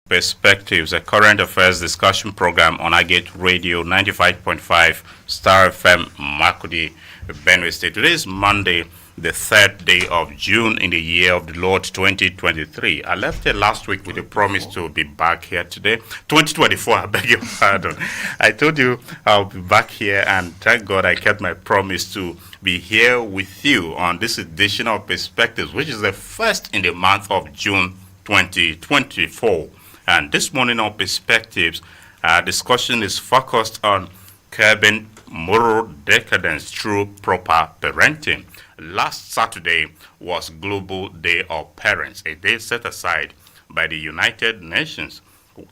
Perspectives, a current affairs discussion program on Agate Radio 95.5 Star FM Makurdi, Benue State. Today is Monday, the 3rd day of June in the year of the Lord 2023. I left here last week with a promise to be back here today. 2024, I beg your pardon. I told you I'll be back here, and thank God I kept my promise to be here with you on this edition of Perspectives, which is the first in the month of June 2024. And this morning on Perspectives, our discussion is focused on curbing moral decadence through proper parenting. Last Saturday was Global Day of Parents, a day set aside by the United Nations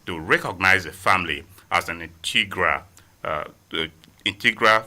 to recognize the family as an integral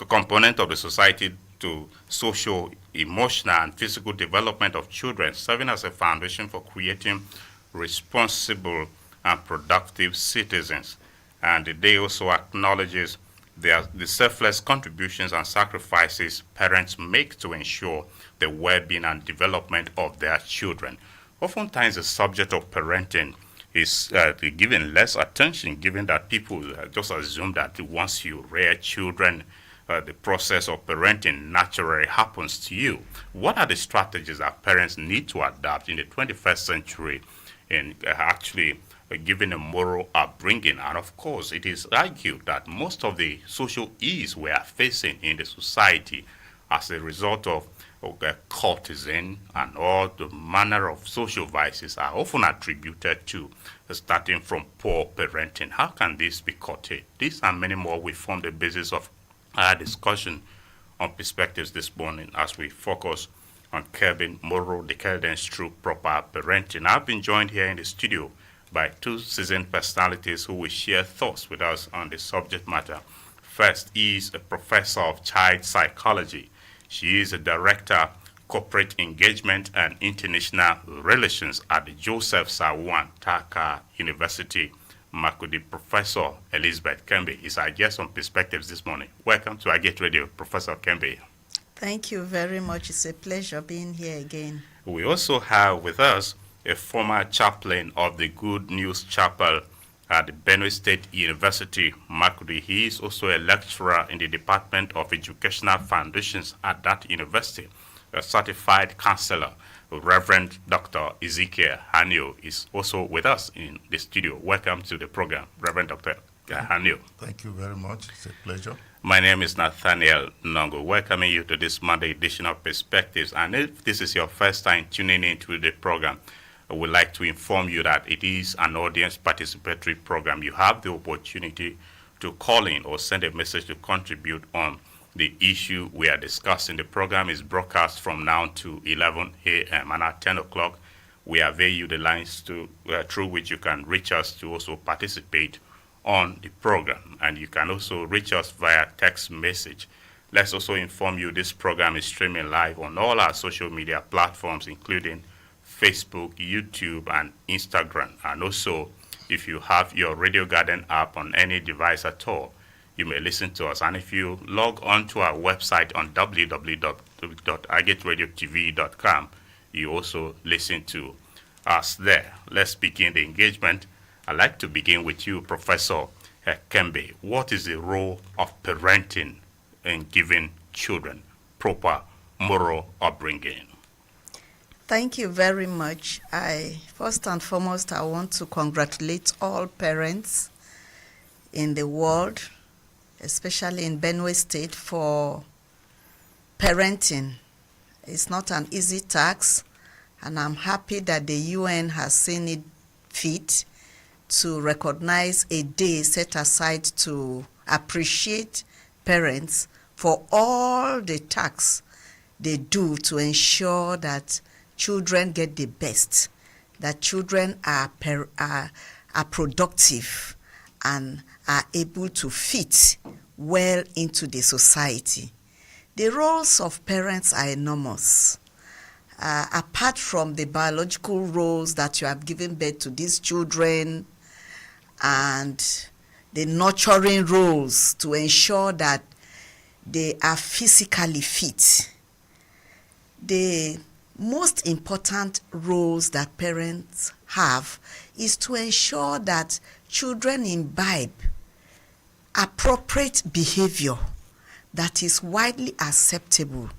component of the society to social, emotional, and physical development of children, serving as a foundation for creating responsible and productive citizens. And the day also acknowledges the selfless contributions and sacrifices parents make to ensure the well-being and development of their children. Oftentimes the subject of parenting is given less attention, given that people just assume that once you rear children, the process of parenting naturally happens to you. What are the strategies that parents need to adapt in the 21st century in actually giving a moral upbringing? And of course, it is argued that most of the social ills we are facing in the society as a result of courtesan and all the manner of social vices are often attributed to starting from poor parenting. How can this be curtailed? These and many more will form the basis of our discussion on Perspectives this morning as we focus on curbing moral decadence through proper parenting. I've been joined here in the studio by two seasoned personalities who will share thoughts with us on the subject matter. First is a professor of child psychology. She is a director, corporate engagement and international relations at the Joseph Sarwuan, Tarka University, Makurdi. Professor Elizabeth Kembe is our guest on Perspectives this morning. Welcome to Agate Radio, Professor Kembe. Thank you very much. It's a pleasure being here again. We also have with us a former chaplain of the Good News Chapel at the Benue State University, Makurdi. He is also a lecturer in the Department of Educational Foundations at that university. A certified counselor, Reverend Dr. Ezekiel Hanior, is also with us in the studio. Welcome to the program, Reverend Dr. Hanior. Thank you very much. It's a pleasure. My name is Nathaniel Nongu, welcoming you to this Monday edition of Perspectives. And if this is your first time tuning into the program, I would like to inform you that it is an audience participatory program. You have the opportunity to call in or send a message to contribute on the issue we are discussing. The program is broadcast from now to 11 a.m. and at 10 o'clock, we avail you the lines through which you can reach us to also participate on the program. And you can also reach us via text message. Let's also inform you this program is streaming live on all our social media platforms, including Facebook, YouTube, and Instagram. And also, if you have your Radio Garden app on any device at all, you may listen to us. And if you log on to our website on www.agateradio.tv.com, you also listen to us there. Let's begin the engagement. I'd like to begin with you, Professor Kembe. What is the role of parenting in giving children proper moral upbringing? Thank you very much. First and foremost, I want to congratulate all parents in the world, especially in Benue State, for parenting. It's not an easy task, and I'm happy that the UN has seen it fit to recognize a day set aside to appreciate parents for all the tasks they do to ensure that children get the best, that children are productive and are able to fit well into the society. The roles of parents are enormous. Apart from the biological roles that you have given birth to these children and the nurturing roles to ensure that they are physically fit, the most important roles that parents have is to ensure that children imbibe appropriate behavior that is widely acceptable,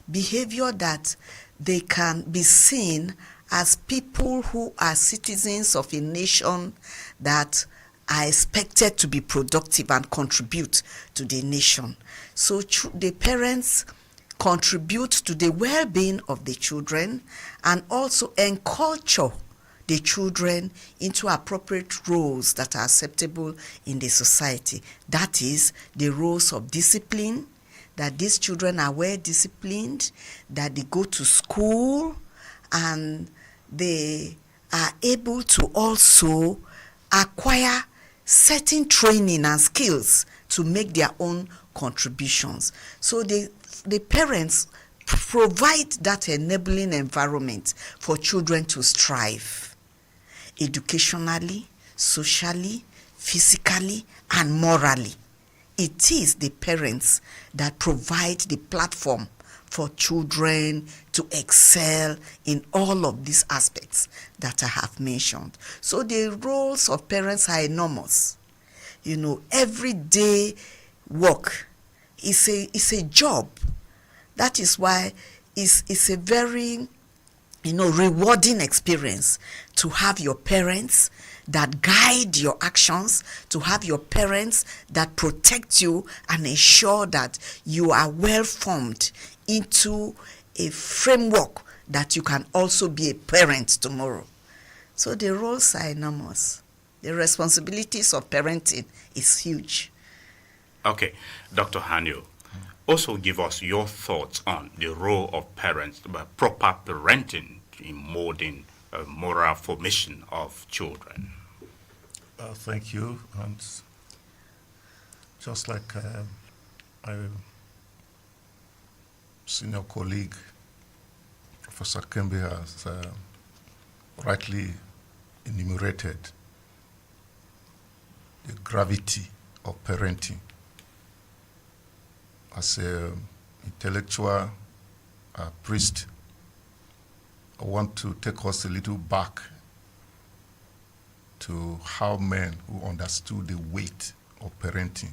behavior that they can be seen as people who are citizens of a nation that are expected to be productive and contribute to the nation. So the parents contribute to the well-being of the children and also enculture the children into appropriate roles that are acceptable in the society. That is the roles of discipline, that these children are well disciplined, that they go to school, and they are able to also acquire certain training and skills to make their own contributions. So the parents provide that enabling environment for children to strive educationally, socially, physically, and morally. It is the parents that provide the platform for children to excel in all of these aspects that I have mentioned. So the roles of parents are enormous. You know, everyday work is a job. That is why it's a very, rewarding experience to have your parents that guide your actions, to have your parents that protect you and ensure that you are well formed into a framework that you can also be a parent tomorrow. So the roles are enormous. The responsibilities of parenting is huge. Okay, Dr. Hanior, also give us your thoughts on the role of parents, proper parenting in molding moral formation of children. Thank you. And just like my senior colleague, Professor Kembe, has rightly enumerated the gravity of parenting. As an intellectual priest, I want to take us a little back to how men who understood the weight of parenting,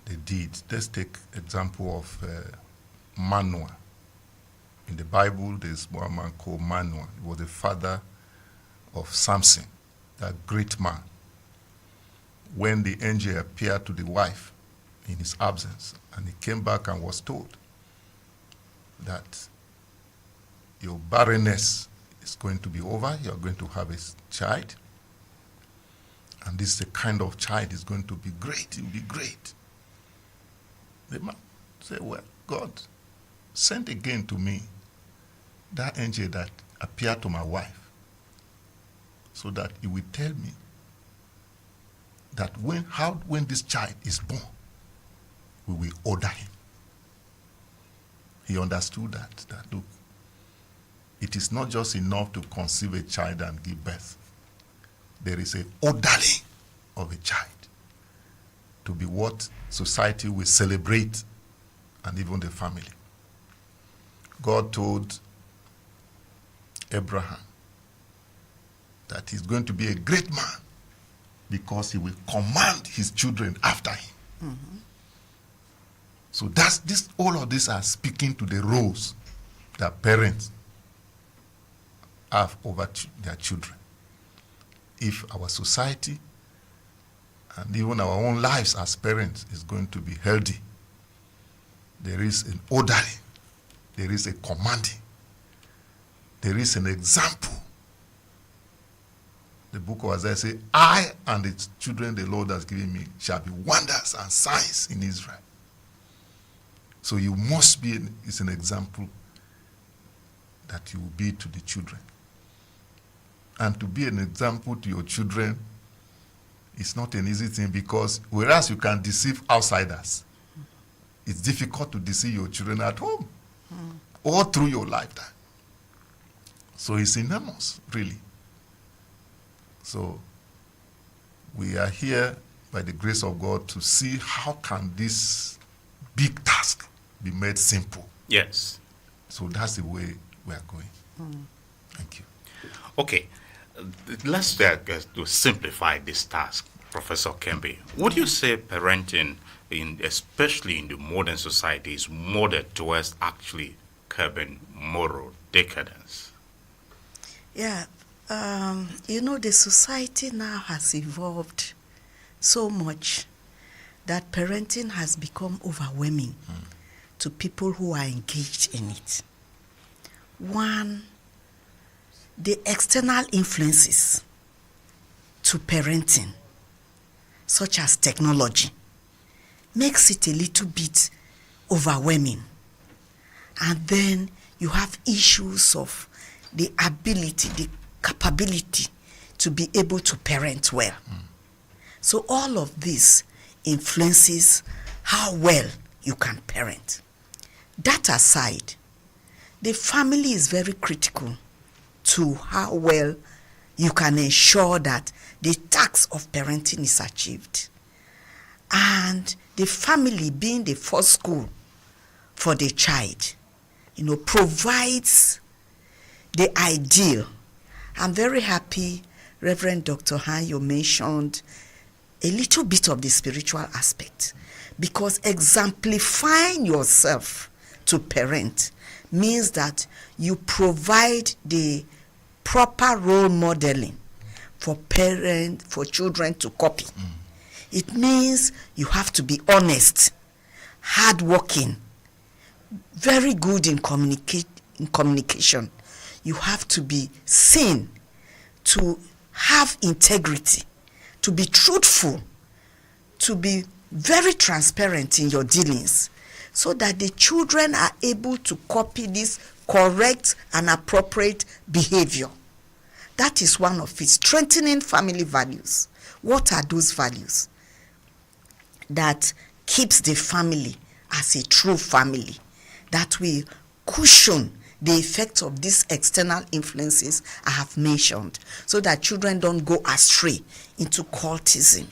they did. Let's take example of Manoah. In the Bible, there's one man called Manoah. He was the father of Samson, that great man. When the angel appeared to the wife in his absence, and he came back and was told that your barrenness is going to be over, you're going to have a child, and this is the kind of child is going to be great, it will be great. The man said, well, God, send again to me that angel that appeared to my wife, so that he will tell me that when this child is born, we will order him. He understood that look, it is not just enough to conceive a child and give birth. There is an ordering of a child to be what society will celebrate, and even the family. God told Abraham that he's going to be a great man because he will command his children after him. Mm-hmm. So all of these are speaking to the roles that parents have over their children. If our society and even our own lives as parents is going to be healthy, there is an ordering, there is a commanding, there is an example. The book of Isaiah says, I and the children the Lord has given me shall be wonders and signs in Israel. So you must be, it's an example that you will be to the children. And to be an example to your children is not an easy thing, because whereas you can deceive outsiders, it's difficult to deceive your children at home or through your lifetime. So it's enormous, really. So we are here by the grace of God to see how can this big task be made simple. Yes. So that's the way we are going. Thank you. Okay, let's to simplify this task, Professor Kembe. Would you say parenting, especially in the modern society, is modeled towards actually curbing moral decadence? Yeah, the society now has evolved so much that parenting has become overwhelming to people who are engaged in it. One, the external influences to parenting, such as technology, makes it a little bit overwhelming. And then you have issues of the ability, the capability to be able to parent well. So all of this influences how well you can parent. That aside, the family is very critical to how well you can ensure that the task of parenting is achieved. And the family, being the first school for the child, provides the ideal. I'm very happy Reverend Dr. Hanior mentioned a little bit of the spiritual aspect, because exemplifying yourself to parent means that you provide the proper role modeling for children to copy. It means you have to be honest, hardworking, very good in communication. You have to be seen, to have integrity, to be truthful, to be very transparent in your dealings, so that the children are able to copy this correct and appropriate behavior. That is one of it. Strengthening family values. What are those values that keeps the family as a true family, that will cushion the effects of these external influences I have mentioned, so that children don't go astray into cultism,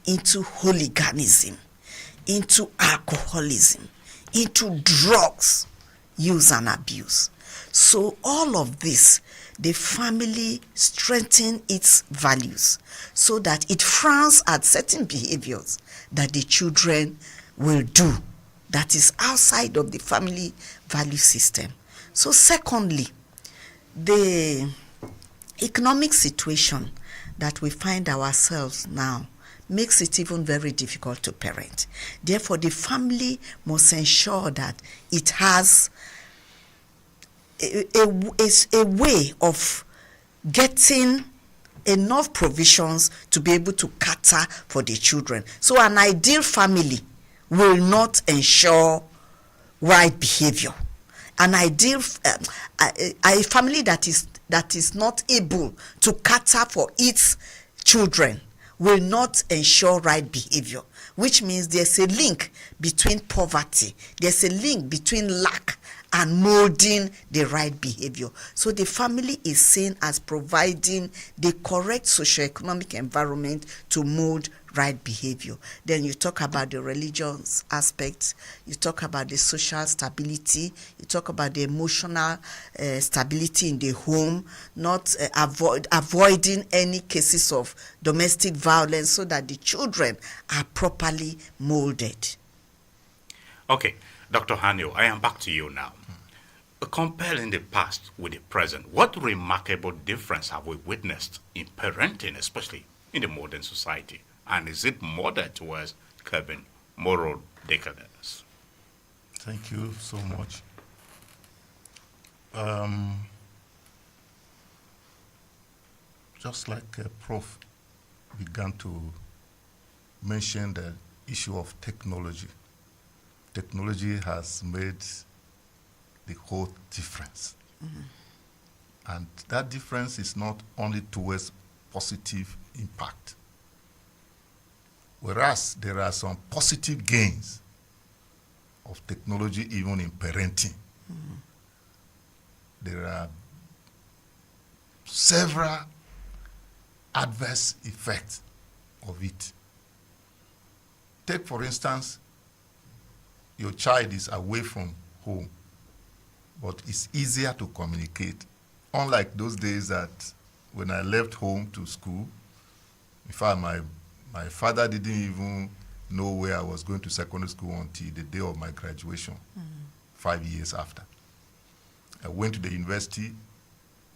into hooliganism, into alcoholism, into drugs use and abuse. So all of this, the family strengthens its values so that it frowns at certain behaviors that the children will do that is outside of the family value system. So secondly, the economic situation that we find ourselves now makes it even very difficult to parent. Therefore, the family must ensure that it has a way of getting enough provisions to be able to cater for the children. So an ideal family will not ensure right behavior. An ideal a family that is not able to cater for its children will not ensure right behavior, which means there's a link between poverty, there's a link between lack and molding the right behavior. So the family is seen as providing the correct socioeconomic environment to mold right behavior. Then you talk about the religious aspects, you talk about the social stability, you talk about the emotional stability in the home, not avoiding any cases of domestic violence, so that the children are properly molded. Okay, Dr. Hanior, I am back to you now. Comparing the past with the present, what remarkable difference have we witnessed in parenting, especially in the modern society? And is it modeled towards curbing moral decadence? Thank you so much. Just like Prof began to mention the issue of technology. Technology has made the whole difference. And that difference is not only towards positive impact. Whereas there are some positive gains of technology even in parenting. There are several adverse effects of it. Take, for instance, your child is away from home. but it's easier to communicate. Unlike those days that when I left home to school, in fact, my father didn't even know where I was going to secondary school until the day of my graduation, 5 years after. I went to the university.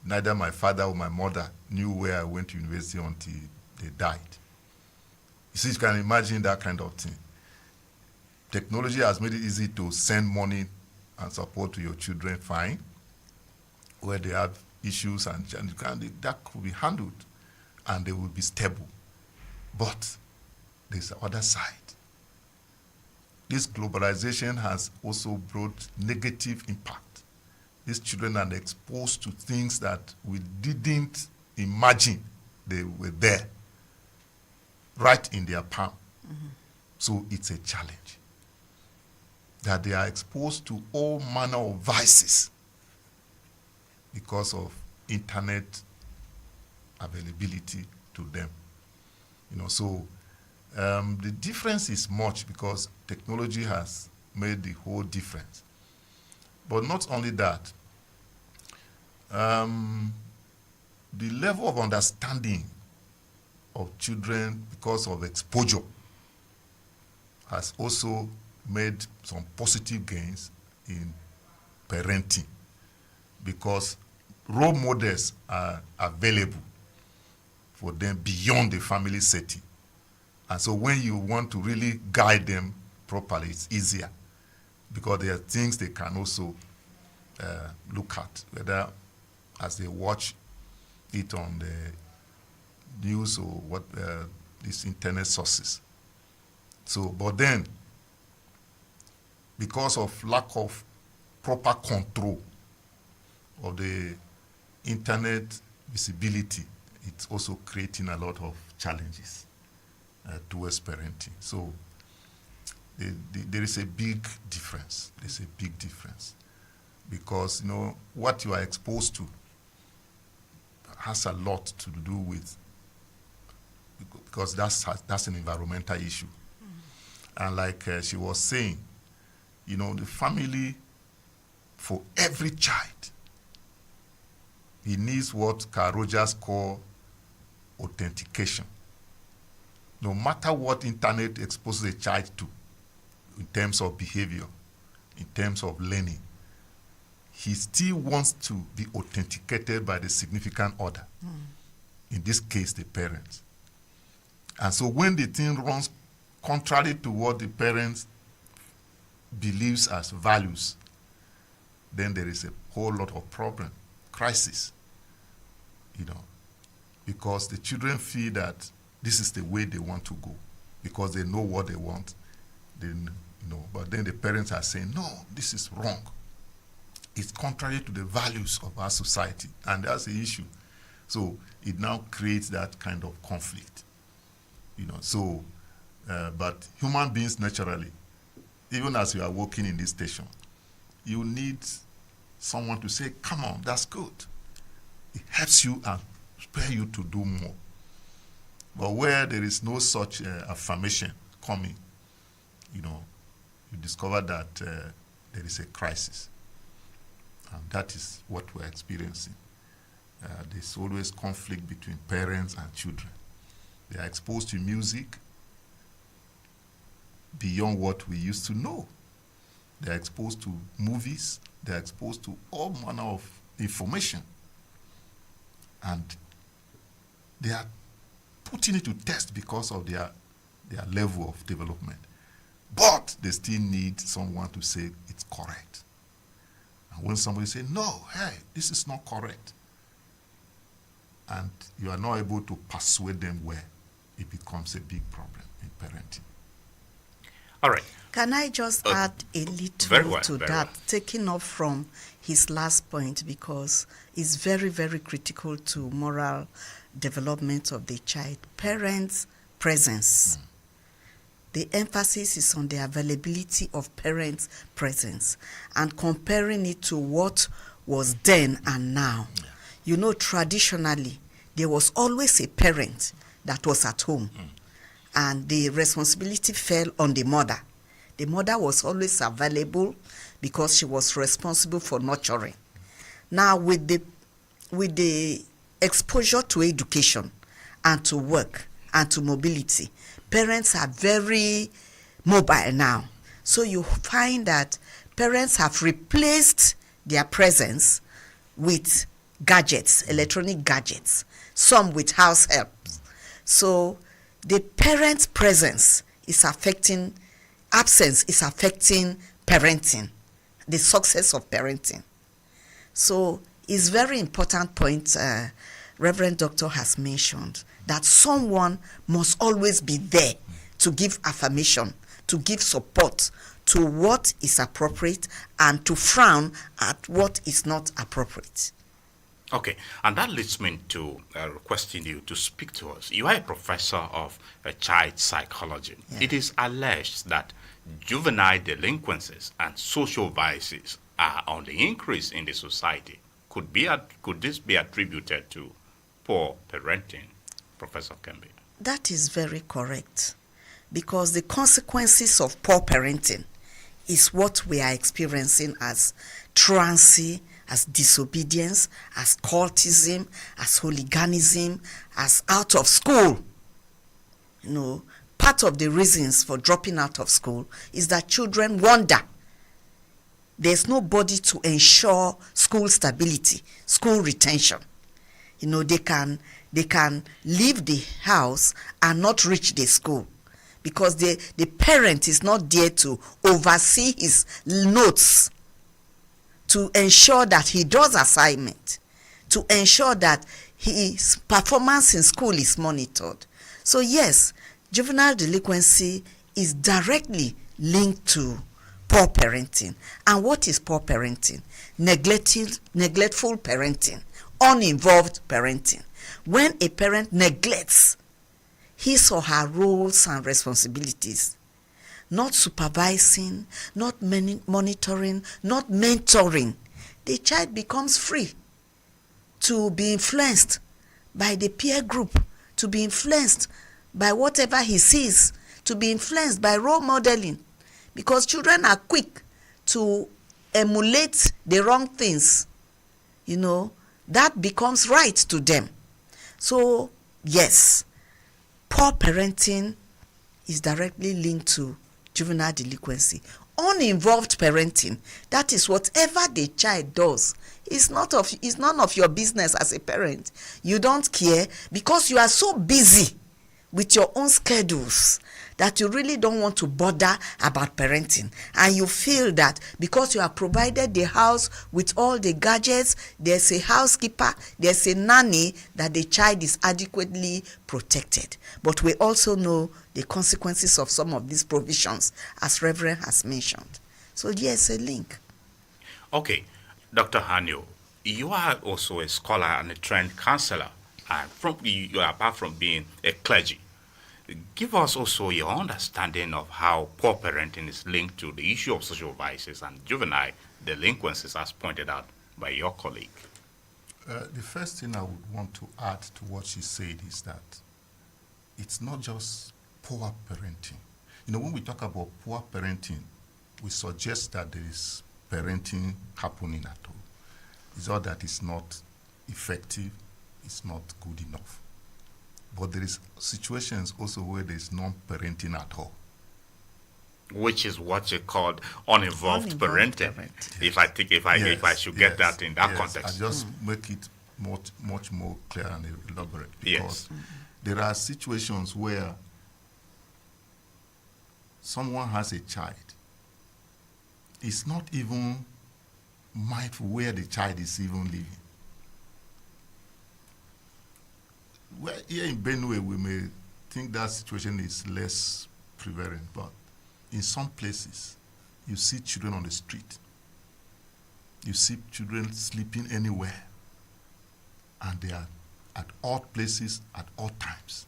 Neither my father or my mother knew where I went to university until they died. You see, you can imagine that kind of thing. Technology has made it easy to send money and support to your children, fine, where they have issues and that could be handled and they will be stable. But there's the other side. This globalization has also brought negative impact. These children are exposed to things that we didn't imagine they were there, right in their palm. So it's a challenge. That they are exposed to all manner of vices because of internet availability to them. So the difference is much because technology has made the whole difference. But not only that, the level of understanding of children because of exposure has also made some positive gains in parenting because role models are available for them beyond the family setting. And so when you want to really guide them properly, it's easier because there are things they can also look at, whether as they watch it on the news or what these internet sources. So, but then, because of lack of proper control of the internet visibility, it's also creating a lot of challenges towards parenting. So there is a big difference. There's a big difference because what you are exposed to has a lot to do with, because that's an environmental issue. And like she was saying, the family, for every child, he needs what Carl Rogers call authentication. No matter what internet exposes a child to, in terms of behavior, in terms of learning, he still wants to be authenticated by the significant other. In this case, the parents. And so when the thing runs contrary to what the parents believes as values, then there is a whole lot of problem, crisis, because the children feel that this is the way they want to go, because they know what they want, but then the parents are saying, no, this is wrong. It's contrary to the values of our society, and that's the issue. So it now creates that kind of conflict, but human beings naturally, even as you are working in this station, you need someone to say, come on, that's good. It helps you and spare you to do more. But where there is no such affirmation coming, you discover that there is a crisis. And that is what we're experiencing. There's always conflict between parents and children. They are exposed to music beyond what we used to know. They are exposed to movies. They are exposed to all manner of information. And they are putting it to test because of their level of development. But they still need someone to say it's correct. And when somebody says, no, hey, this is not correct, and you are not able to persuade them well, it becomes a big problem in parenting. All right. Can I just add a little to that, taking off from his last point, because it's very, very critical to moral development of the child. Parents' presence. The emphasis is on the availability of parents' presence and comparing it to what was then and now. Traditionally, there was always a parent that was at home, and the responsibility fell on the mother. The mother was always available. because she was responsible for nurturing. Now, with the exposure to education and to work and to mobility, parents are very mobile now. So you find that parents have replaced their presence with gadgets, electronic gadgets, some with house helps. So the parent's presence is affecting, absence is affecting parenting, the success of parenting. So it's very important point Reverend Doctor has mentioned, that someone must always be there to give affirmation, to give support to what is appropriate and to frown at what is not appropriate. Okay, and that leads me to requesting you to speak to us. You are a professor of child psychology. Yeah. It is alleged that juvenile delinquencies and social vices are on the increase in the society. Could this be attributed to poor parenting, Professor Kembe? That is very correct, because the consequences of poor parenting is what we are experiencing as truancy, as disobedience, as cultism, as hooliganism, as out of school. You know, part of the reasons for dropping out of school is that children wonder. There's nobody to ensure school stability, school retention. You know, they can leave the house and not reach the school because the parent is not there to oversee his notes, to ensure that he does assignment, to ensure that his performance in school is monitored. So yes, juvenile delinquency is directly linked to poor parenting. And what is poor parenting? Neglectful parenting, uninvolved parenting. When a parent neglects his or her roles and responsibilities, not supervising, not monitoring, not mentoring, the child becomes free to be influenced by the peer group, to be influenced by whatever he sees, to be influenced by role modeling, because children are quick to emulate the wrong things. You know, that becomes right to them. So, yes, poor parenting is directly linked to juvenile delinquency. Uninvolved parenting, that is whatever the child does, is none of your business as a parent. You don't care because you are so busy with your own schedules that you really don't want to bother about parenting. And you feel that because you have provided the house with all the gadgets, there's a housekeeper, there's a nanny, that the child is adequately protected. But we also know the consequences of some of these provisions, as Reverend has mentioned. So yes, a link. Okay, Dr. Hanior, you are also a scholar and a trained counselor, and apart from being a clergy. Give us also your understanding of how poor parenting is linked to the issue of social vices and juvenile delinquencies, as pointed out by your colleague. The first thing I would want to add to what she said is that it's not just poor parenting. You know, when we talk about poor parenting, we suggest that there is parenting happening at all. It's all that it's not effective, it's not good enough. But there is situations also where there is non-parenting at all. Which is what you called uninvolved parenting. Yes. If I should get that in that context. I just make it much more clear and elaborate, because there are situations where someone has a child. It's not even mindful where the child is even living. Well, here in Benue, we may think that situation is less prevalent, but in some places, you see children on the street. You see children sleeping anywhere, and they are at odd places at odd times.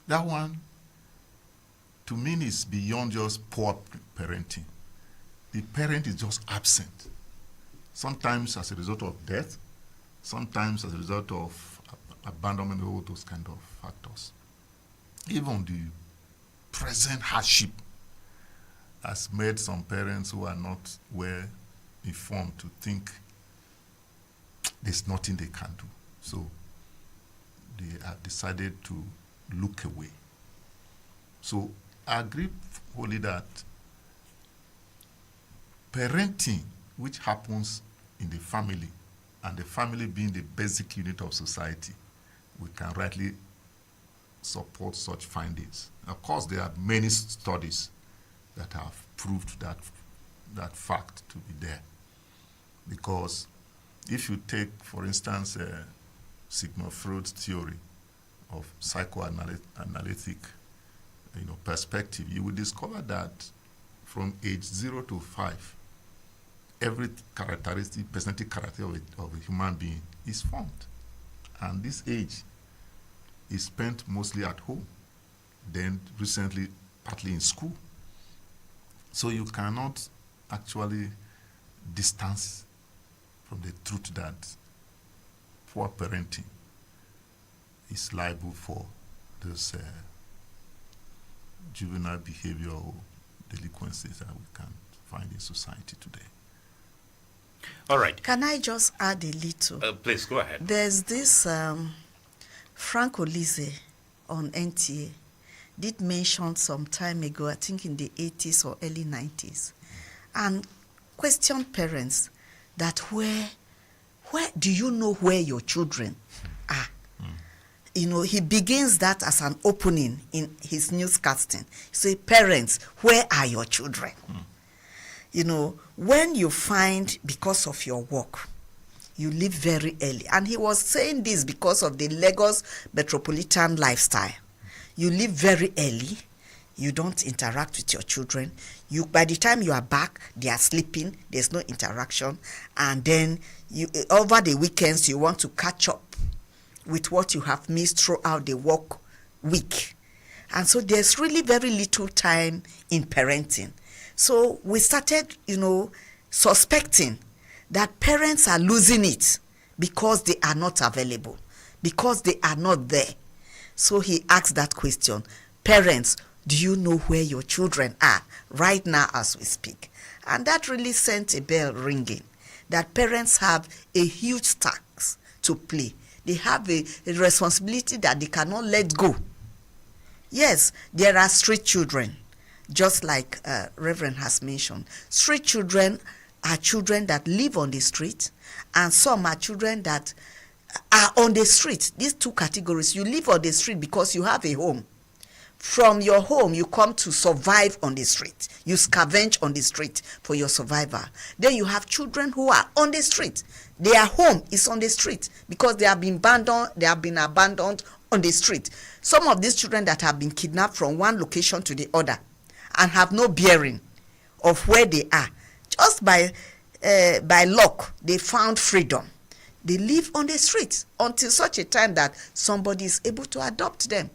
That one, to me, is beyond just poor parenting. The parent is just absent, sometimes as a result of death, sometimes as a result of abandonment, all those kind of factors. Even the present hardship has made some parents who are not well informed to think there's nothing they can do. So they have decided to look away. So I agree wholly that parenting, which happens in the family, and the family being the basic unit of society, we can rightly support such findings. Of course, there are many studies that have proved that fact to be there. Because if you take, for instance, Sigmund Freud's theory of psychoanalytic perspective, you will discover that from age 0 to 5, every personality character of a human being is formed. And this age is spent mostly at home, then recently partly in school. So you cannot actually distance from the truth that poor parenting is liable for this juvenile behavior or delinquencies that we can find in society today. All right. Can I just add a little? Please, go ahead. There's this Frank Olise on NTA did mention some time ago, I think in the 80s or early 90s, and questioned parents that where do you know where your children are? He begins that as an opening in his newscasting. Say, parents, where are your children? When you find, because of your work, you leave very early. And he was saying this because of the Lagos metropolitan lifestyle. You leave very early. You don't interact with your children. By the time you are back, they are sleeping. There's no interaction. And then over the weekends, you want to catch up with what you have missed throughout the work week. And so there's really very little time in parenting. So we started, suspecting that parents are losing it because they are not available, because they are not there. So he asked that question, parents, do you know where your children are right now as we speak? And that really sent a bell ringing, that parents have a huge task to play. They have a responsibility that they cannot let go. Yes, there are street children, just like Reverend has mentioned. Street children are children that live on the street, and some are children that are on the street. These two categories, you live on the street because you have a home. From your home, you come to survive on the street. You scavenge on the street for your survival. Then you have children who are on the street. Their home is on the street because they have been abandoned on the street. Some of these children that have been kidnapped from one location to the other and have no bearing of where they are. Just by luck, they found freedom. They live on the street until such a time that somebody is able to adopt them.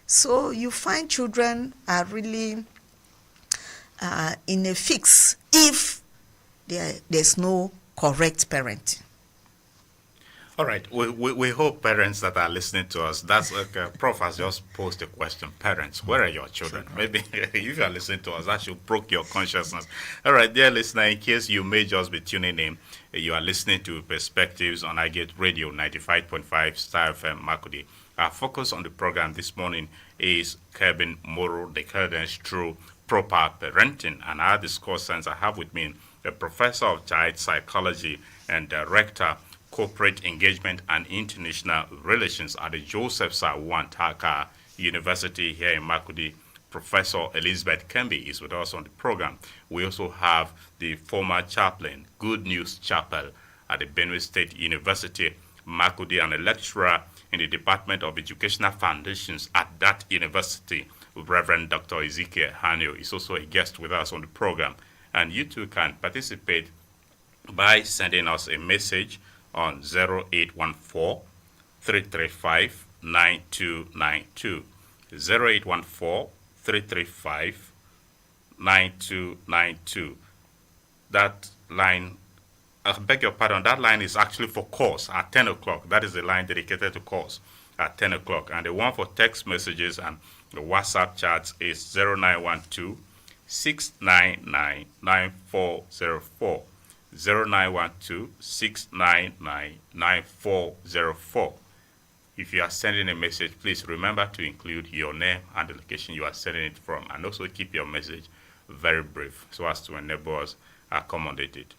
So you find children are really in a fix if there's no correct parenting. All right. We hope parents that are listening to us, that's Prof has just posed a question. Parents, where are your children? Maybe if you are listening to us, that should provoke your consciousness. All right, dear listener, in case you may just be tuning in, you are listening to Perspectives on iGate Radio 95.5 Star FM Makurdi. Our focus on the program this morning is curbing moral decadence through proper parenting. And our discussants, I have with me a professor of child psychology and director, corporate engagement and international relations at the Joseph Sarwuan Tarka University here in Makurdi. Professor Elizabeth Kembe is with us on the program. We also have the former chaplain, Good News Chapel at the Benue State University, Makurdi, and a lecturer in the Department of Educational Foundations at that university, Reverend Dr. Ezekiel Hanior is also a guest with us on the program. And you too can participate by sending us a message on 0814-335-9292. 0814-335-9292. That line, I beg your pardon, that line is actually for calls at 10 o'clock. That is the line dedicated to calls at 10 o'clock. And the one for text messages and the WhatsApp chats is 0912 699-9404. 0912-699-9404. If you are sending a message, please remember to include your name and the location you are sending it from, and also keep your message very brief so as to enable us accommodate it.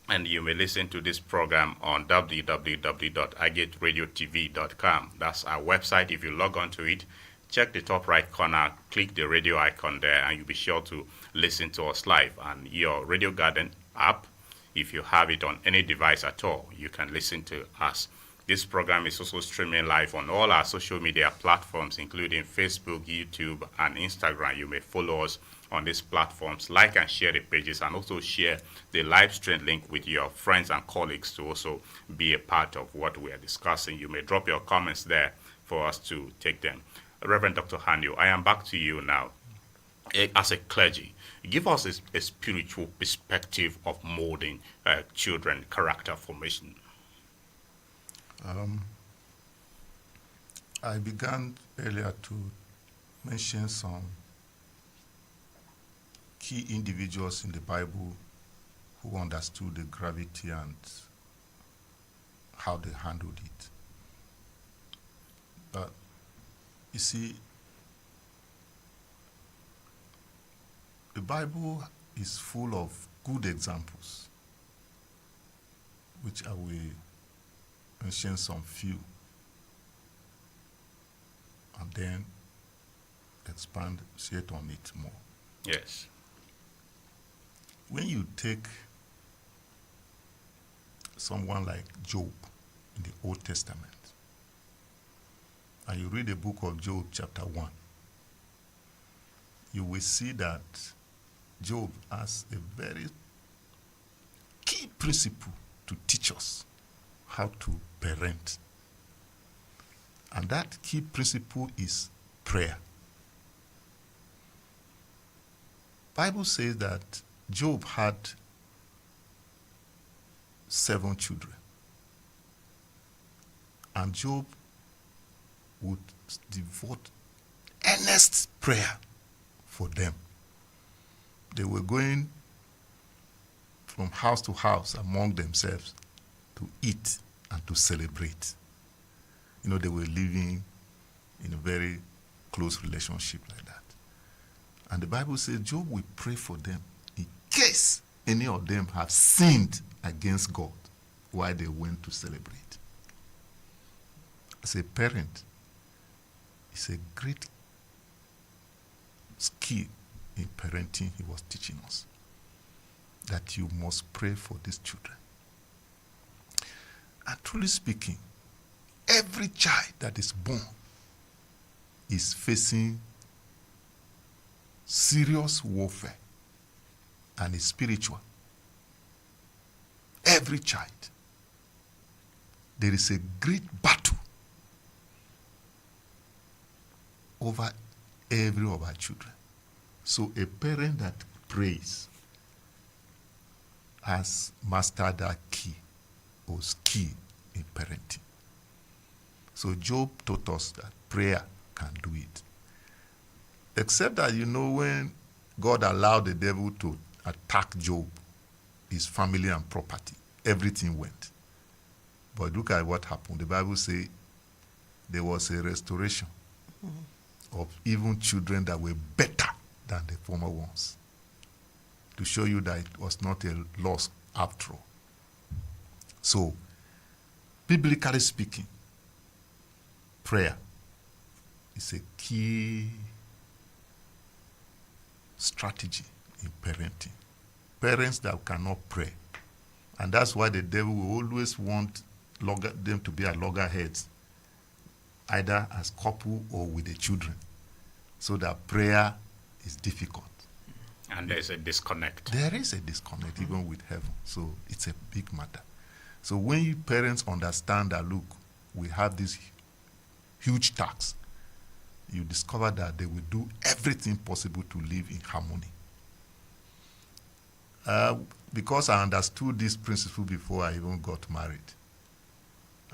And you may listen to this program on www.agateradio.tv.com. That's our website. If you log on to it, check the top right corner, click the radio icon there, and you'll be sure to listen to us live. And your Radio Garden app, if you have it on any device at all, you can listen to us. This program is also streaming live on all our social media platforms, including Facebook, YouTube, and Instagram. You may follow us on these platforms, like and share the pages, and also share the live stream link with your friends and colleagues to also be a part of what we are discussing. You may drop your comments there for us to take them. Reverend Dr. Hanior, I am back to you now. As a clergy, give us a spiritual perspective of molding children character formation. I began earlier to mention some key individuals in the Bible who understood the gravity and how they handled it. But you see, the Bible is full of good examples, which I will mention some few and then expand, share on it more. Yes. When you take someone like Job in the Old Testament, and you read the book of Job chapter 1, you will see that Job has a very key principle to teach us how to parent. And that key principle is prayer. Bible says that Job had 7 children. And Job would devote earnest prayer for them. They were going from house to house among themselves to eat and to celebrate. You know, they were living in a very close relationship like that. And the Bible says Job will pray for them in case any of them have sinned against God while they went to celebrate. As a parent, it's a great skill in parenting he was teaching us, that you must pray for these children. And truly speaking, every child that is born is facing serious warfare and is spiritual. Every child. There is a great battle over every of our children. So a parent that prays has mastered that key or skill in parenting. So Job taught us that prayer can do it. Except that, you know, when God allowed the devil to attack Job, his family and property, everything went. But look at what happened. The Bible says there was a restoration of even children that were better than the former ones, to show you that it was not a loss after all. So, biblically speaking, prayer is a key strategy in parenting. Parents that cannot pray, and that's why the devil will always want them to be at loggerheads, either as couple or with the children, so that prayer is difficult. And there's a disconnect. There is a disconnect even with heaven, so it's a big matter. So when you parents understand that, look, we have this huge task, you discover that they will do everything possible to live in harmony. Because I understood this principle before I even got married,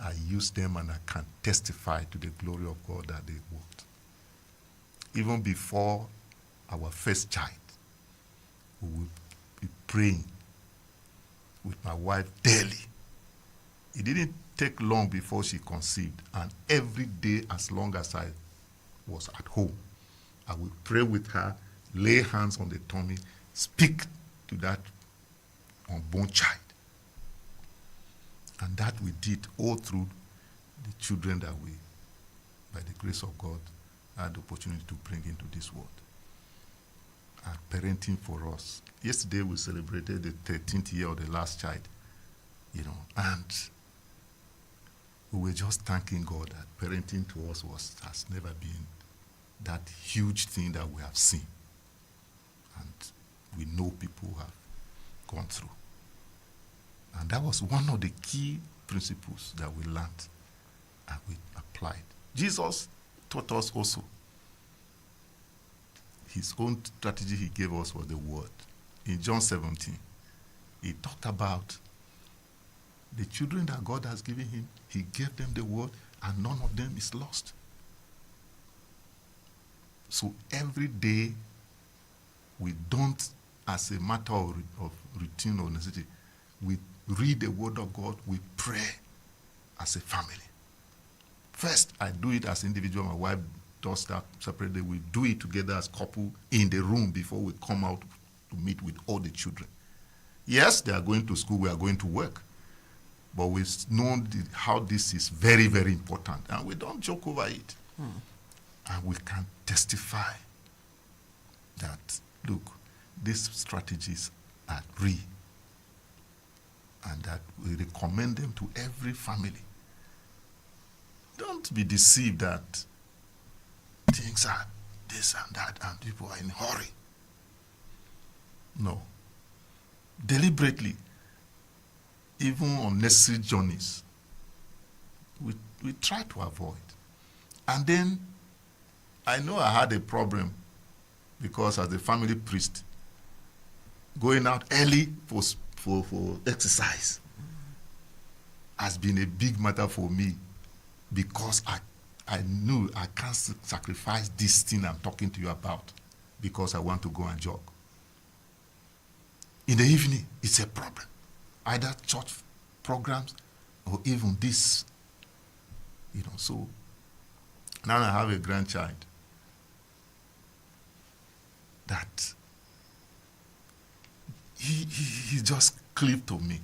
I used them and I can testify to the glory of God that they worked. Even before our first child, we will be praying with my wife daily. It didn't take long before she conceived, and every day as long as I was at home, I would pray with her, lay hands on the tummy, speak to that unborn child. And that we did all through the children that we, by the grace of God, had the opportunity to bring into this world. And parenting for us. Yesterday we celebrated the 13th year of the last child, and we were just thanking God that parenting to us has never been that huge thing that we have seen. And we know people who have gone through. And that was one of the key principles that we learned and we applied. Jesus taught us also. His own strategy he gave us was the word. In John 17, he talked about the children that God has given him. He gave them the word, and none of them is lost. So every day, we don't, as a matter of routine or necessity, we read the word of God, we pray as a family. First, I do it as individual. My wife does that separately. We do it together as couple in the room before we come out to meet with all the children. Yes, they are going to school, we are going to work. But we know how this is very, very important. And we don't joke over it. And we can testify that, look, these strategies are real. And that we recommend them to every family. Don't be deceived that things are this and that and people are in a hurry. No. Deliberately, even unnecessary journeys, we try to avoid. And then, I know I had a problem because as a family priest, going out early for exercise has been a big matter for me because I knew I can't sacrifice this thing I'm talking to you about because I want to go and jog. In the evening, it's a problem. Either church programs or even this, so now I have a grandchild that he just cleaved to me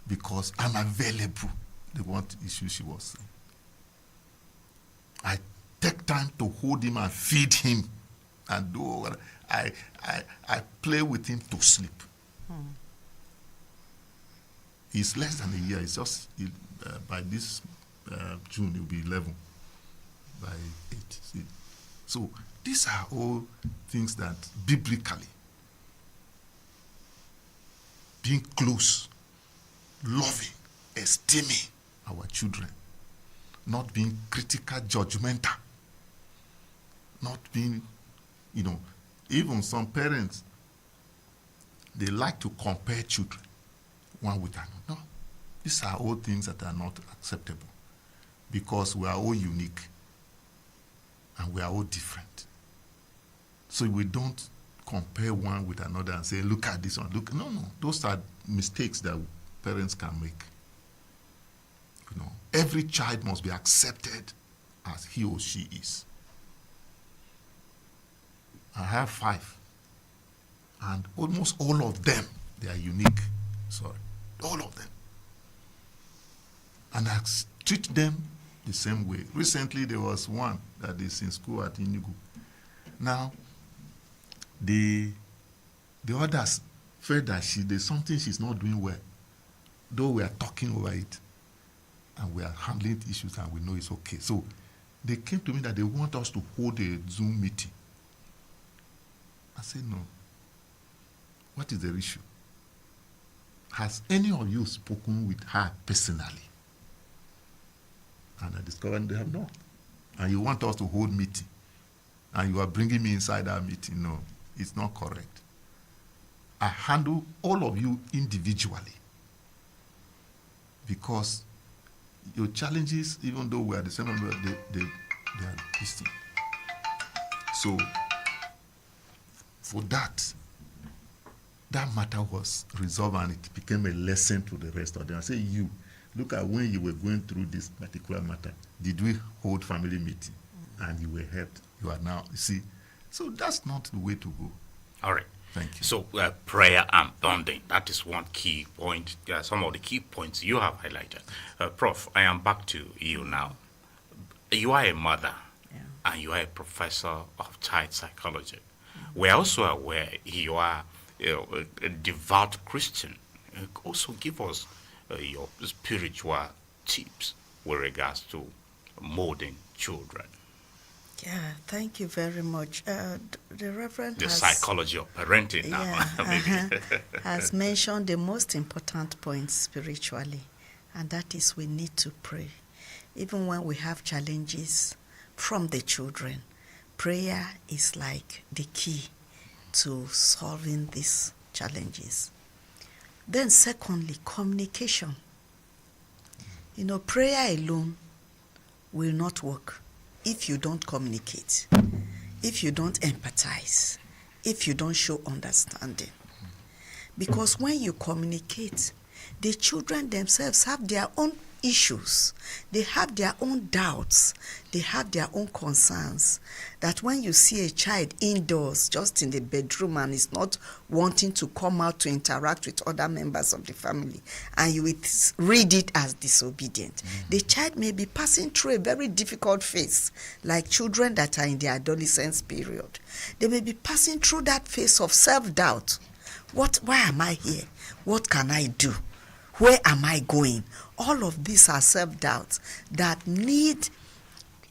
because I'm available. The one issue she was saying. I take time to hold him and feed him and do what I play with him to sleep. He's less than a year. It's just by this June he'll be 11. By 8. So these are all things that biblically, being close, loving, esteeming our children, not being critical, judgmental, not being, even some parents, they like to compare children one with another. No, these are all things that are not acceptable because we are all unique and we are all different. So we don't compare one with another and say, look at this one. Look, no. Those are mistakes that parents can make. Every child must be accepted as he or she is. I have 5. And almost all of them, they are unique. All of them. And I treat them the same way. Recently, there was one that is in school at Enugu. Now, the others felt that there's something she's not doing well, though we are talking over it and we are handling issues and we know it's okay. So they came to me that they want us to hold a Zoom meeting. I said, no. What is the issue? Has any of you spoken with her personally? And I discovered they have not. And you want us to hold meeting. And you are bringing me inside that meeting. No, it's not correct. I handle all of you individually. Because your challenges, even though we are the same number, they are distinct. So, for that, that matter was resolved and it became a lesson to the rest of them. I say, you, look at when you were going through this particular matter. Did we hold family meeting? And you were helped. You are now, you see. So that's not the way to go. All right. Thank you. So prayer and bonding, that is one key point. Some of the key points you have highlighted. Prof, I am back to you now. You are a mother, and you are a professor of child psychology. We're also aware you are a devout Christian. Also give us your spiritual tips with regards to molding children. Yeah, thank you very much. The Reverend The psychology of parenting now. Has mentioned the most important point spiritually, and that is we need to pray. Even when we have challenges from the children, prayer is like the key to solving these challenges. Then secondly, communication. Prayer alone will not work if you don't communicate, if you don't empathize, if you don't show understanding. Because when you communicate, the children themselves have their own issues. They have their own doubts. They have their own concerns. That when you see a child indoors, just in the bedroom, and is not wanting to come out to interact with other members of the family, and you read it as disobedient, the child may be passing through a very difficult phase, like children that are in the adolescence period. They may be passing through that phase of self-doubt. Why am I here? What can I do? Where am I going? All of these are self-doubts that need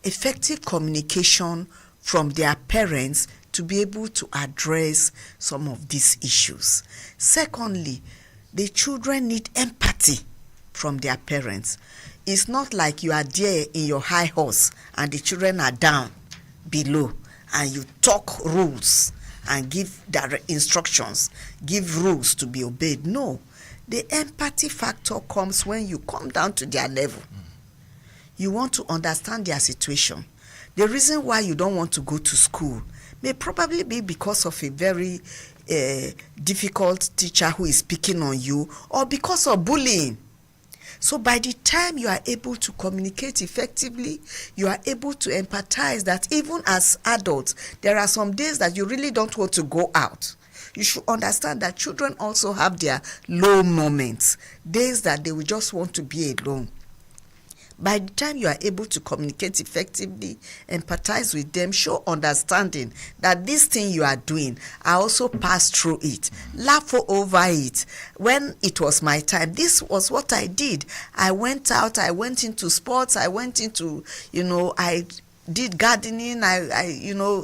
effective communication from their parents to be able to address some of these issues. Secondly, the children need empathy from their parents. It's not like you are there in your high horse and the children are down below and you talk rules and give direct instructions, give rules to be obeyed. No. The empathy factor comes when you come down to their level. You want to understand their situation. The reason why you don't want to go to school may probably be because of a very difficult teacher who is picking on you, or because of bullying. So by the time you are able to communicate effectively, you are able to empathize that even as adults, there are some days that you really don't want to go out. You should understand that children also have their low moments, days that they will just want to be alone. By the time you are able to communicate effectively, empathize with them, show understanding that this thing you are doing, I also passed through it, laugh over it. When it was my time, this was what I did. I went out, I went into sports, I went into, I did gardening, I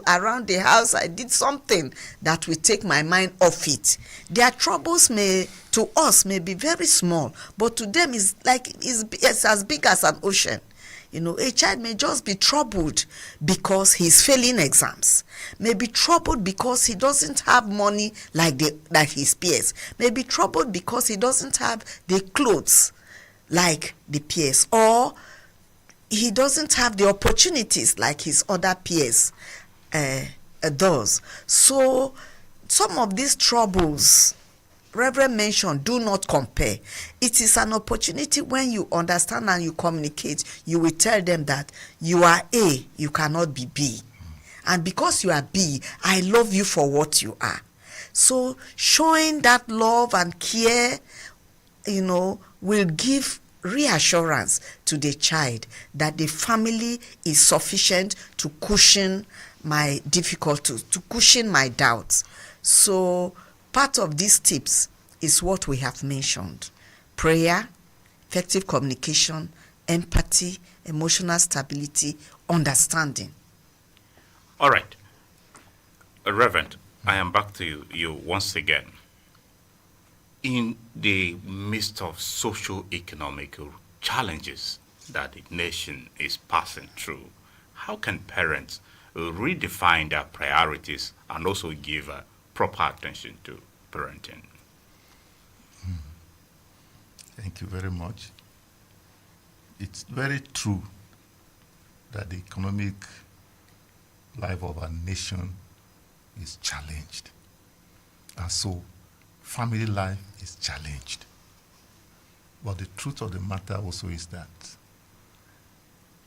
around the house, I did something that will take my mind off it. Their troubles to us may be very small, but to them it's as big as an ocean. A child may just be troubled because he's failing exams, may be troubled because he doesn't have money like his peers, may be troubled because he doesn't have the clothes like the peers, or he doesn't have the opportunities like his other peers does. So some of these troubles, Reverend mentioned, do not compare. It is an opportunity when you understand and you communicate, you will tell them that you are A, you cannot be B. And because you are B, I love you for what you are. So showing that love and care, will give reassurance to the child that the family is sufficient to cushion my difficulties, to cushion my doubts. So part of these tips is what we have mentioned: prayer, effective communication, empathy, emotional stability, understanding. All right. Reverend, I am back to you once again. In the midst of socio-economic challenges that the nation is passing through, how can parents redefine their priorities and also give proper attention to parenting? Thank you very much. It's very true that the economic life of our nation is challenged. And so family life is challenged. But the truth of the matter also is that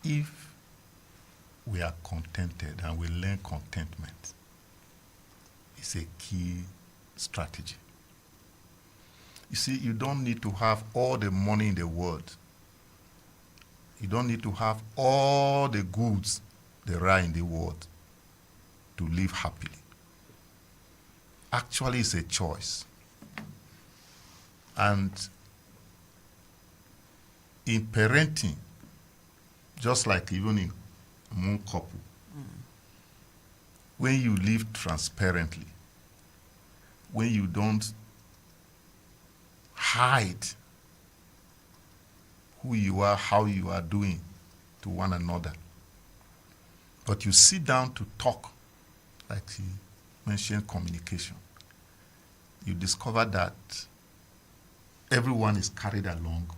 if we are contented and we learn contentment, it's a key strategy. You see, you don't need to have all the money in the world. You don't need to have all the goods there are in the world to live happily. Actually, it's a choice. And in parenting, just like even in among couple, when you live transparently, when you don't hide who you are, how you are doing to one another, but you sit down to talk, like he mentioned communication, you discover that everyone is carried along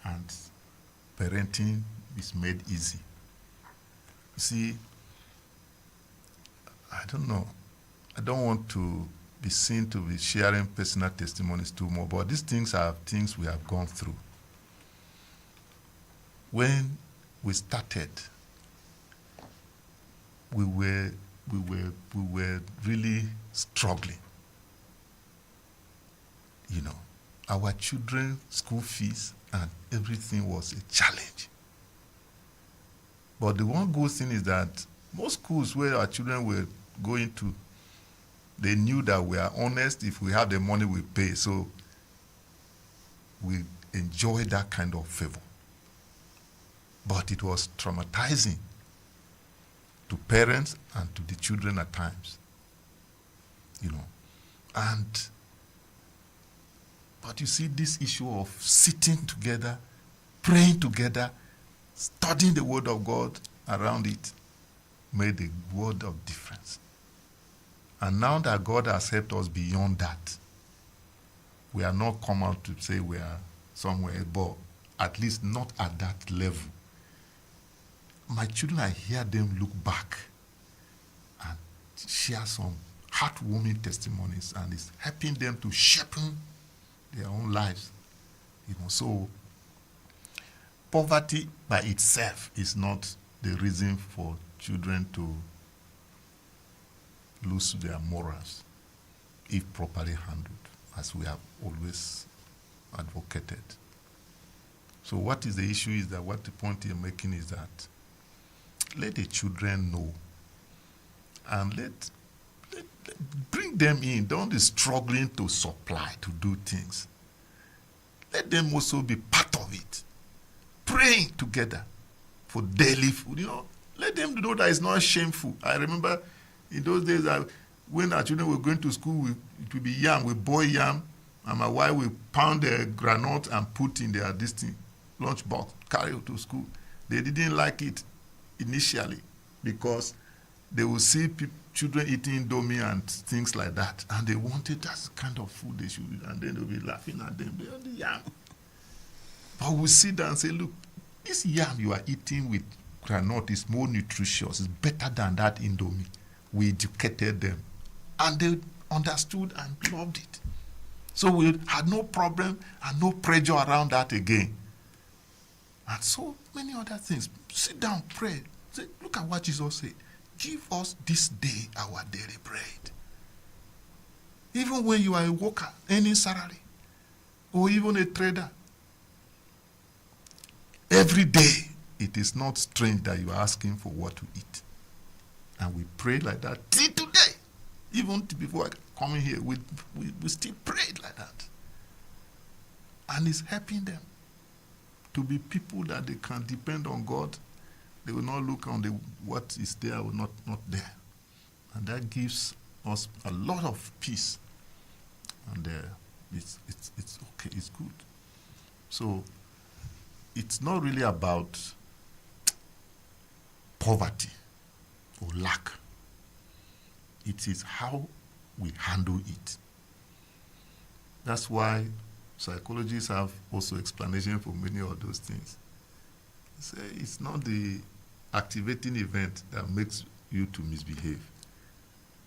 and parenting is made easy. You see, I don't know. I don't want to be seen to be sharing personal testimonies too much, but these things are things we have gone through. When we started, we were really struggling. You know, our children's school fees and everything was a challenge. But the one good thing is that most schools where our children were going to, they knew that we are honest. If we have the money, we pay. So we enjoy that kind of favor. But it was traumatizing to parents and to the children at times. You know. But you see, this issue of sitting together, praying together, studying the Word of God around it made a world of difference. And now that God has helped us beyond that, we are not come out to say we are somewhere, but at least not at that level. My children, I hear them look back and share some heartwarming testimonies, and it's helping them to sharpen their own lives. You know, so poverty by itself is not the reason for children to lose their morals if properly handled, as we have always advocated. So what is the issue is that what the point you're making is that let the children know and let bring them in. Don't be struggling to supply, to do things. Let them also be part of it. Praying together for daily food. You know, let them know that it's not shameful. I remember in those days when our children were going to school, it would be yam. We boil yam, and my wife will pound the granite and put in their lunchbox, carry it to school. They didn't like it initially because they would see children eating indomie and things like that, and they wanted that kind of food they should eat, and then they'll be laughing at them. They're the yam. But we sit down and say, look, this yam you are eating with granite is more nutritious. It's better than that indomie. We educated them, and they understood and loved it. So we had no problem and no pressure around that again. And so many other things. Sit down, pray. Say, look at what Jesus said. Give us this day our daily bread. Even when you are a worker, earning salary, or even a trader, every day it is not strange that you are asking for what to eat. And we pray like that till today. Even before coming here, we still prayed like that. And it's helping them to be people that they can depend on God. They will not look on what is there or not there. And that gives us a lot of peace. And it's okay, it's good. So it's not really about poverty or lack. It is how we handle it. That's why psychologists have also explanation for many of those things. They say it's not the activating event that makes you to misbehave.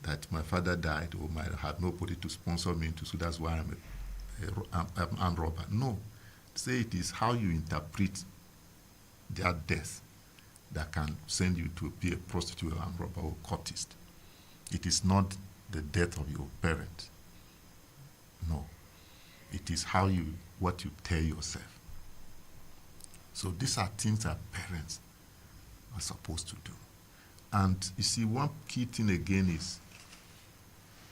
that my father died or I had nobody to sponsor me into, so that's why I'm an armed robber. No. Say it is how you interpret their death that can send you to be a prostitute, armed robber, or cultist. It is not the death of your parent. No. It is what you tell yourself. So these are things that parents are supposed to do. And you see, one key thing again is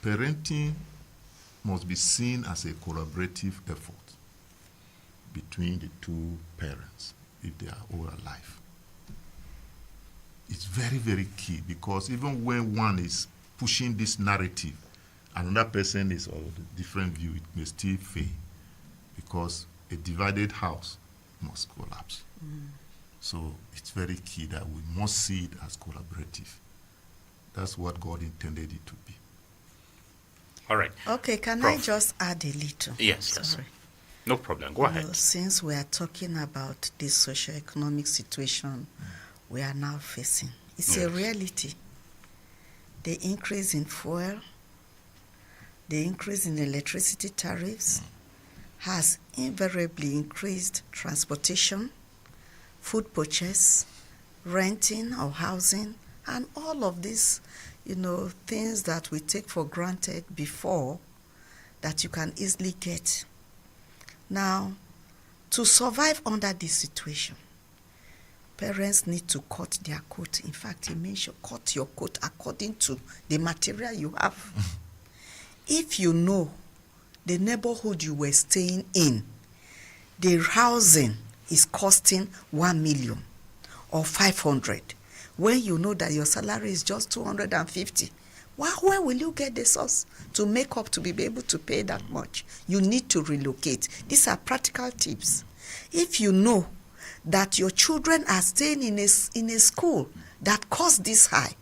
parenting must be seen as a collaborative effort between the two parents if they are all alive. It's very, very key, because even when one is pushing this narrative, another person is of a different view, it may still fail, because a divided house must collapse. So it's very key that we must see it as collaborative. That's what God intended it to be. All right. Okay, can Prof. I just add a little? Yes. Sorry. No problem. Go ahead. Well, since we are talking about this socioeconomic situation we are now facing, it's a reality. The increase in fuel, the increase in electricity tariffs has invariably increased transportation, food purchase, renting or housing, and all of these, things that we take for granted before that you can easily get. Now, to survive under this situation, parents need to cut their coat. In fact, he mentioned cut your coat according to the material you have. If you know the neighborhood you were staying in, the housing is costing 1 million or 500, when you know that your salary is just 250, where will you get the source to make up to be able to pay that much? You need to relocate. These are practical tips. If you know that your children are staying in a school that costs this high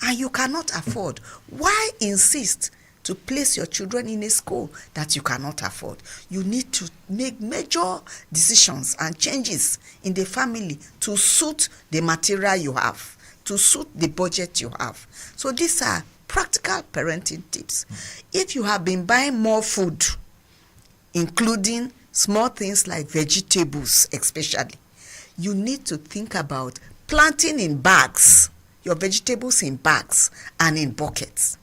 and you cannot afford, why insist to place your children in a school that you cannot afford? You need to make major decisions and changes in the family to suit the material you have, to suit the budget you have. So these are practical parenting tips. If you have been buying more food, including small things like vegetables especially, you need to think about planting in bags, your vegetables in bags and in buckets.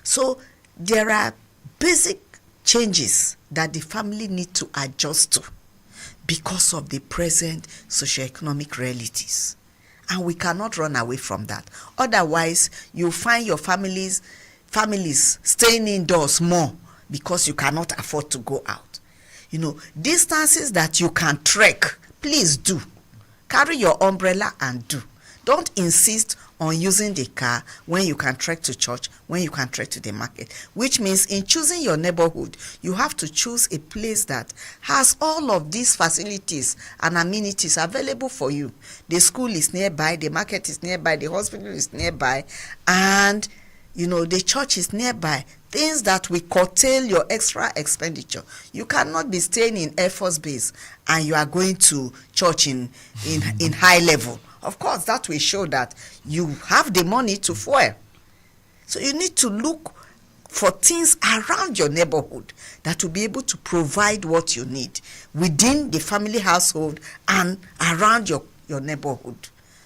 So there are basic changes that the family need to adjust to because of the present socioeconomic realities. And we cannot run away from that. Otherwise, you find your families staying indoors more because you cannot afford to go out. Distances that you can trek, please do. Carry your umbrella and do. Don't insist on using the car when you can trek to church, when you can trek to the market. Which means in choosing your neighborhood, you have to choose a place that has all of these facilities and amenities available for you. The school is nearby, the market is nearby, the hospital is nearby, and the church is nearby. Things that will curtail your extra expenditure. You cannot be staying in Air Force Base and you are going to church in high level. Of course, that will show that you have the money to fuel. So you need to look for things around your neighborhood that will be able to provide what you need within the family household and around your neighborhood.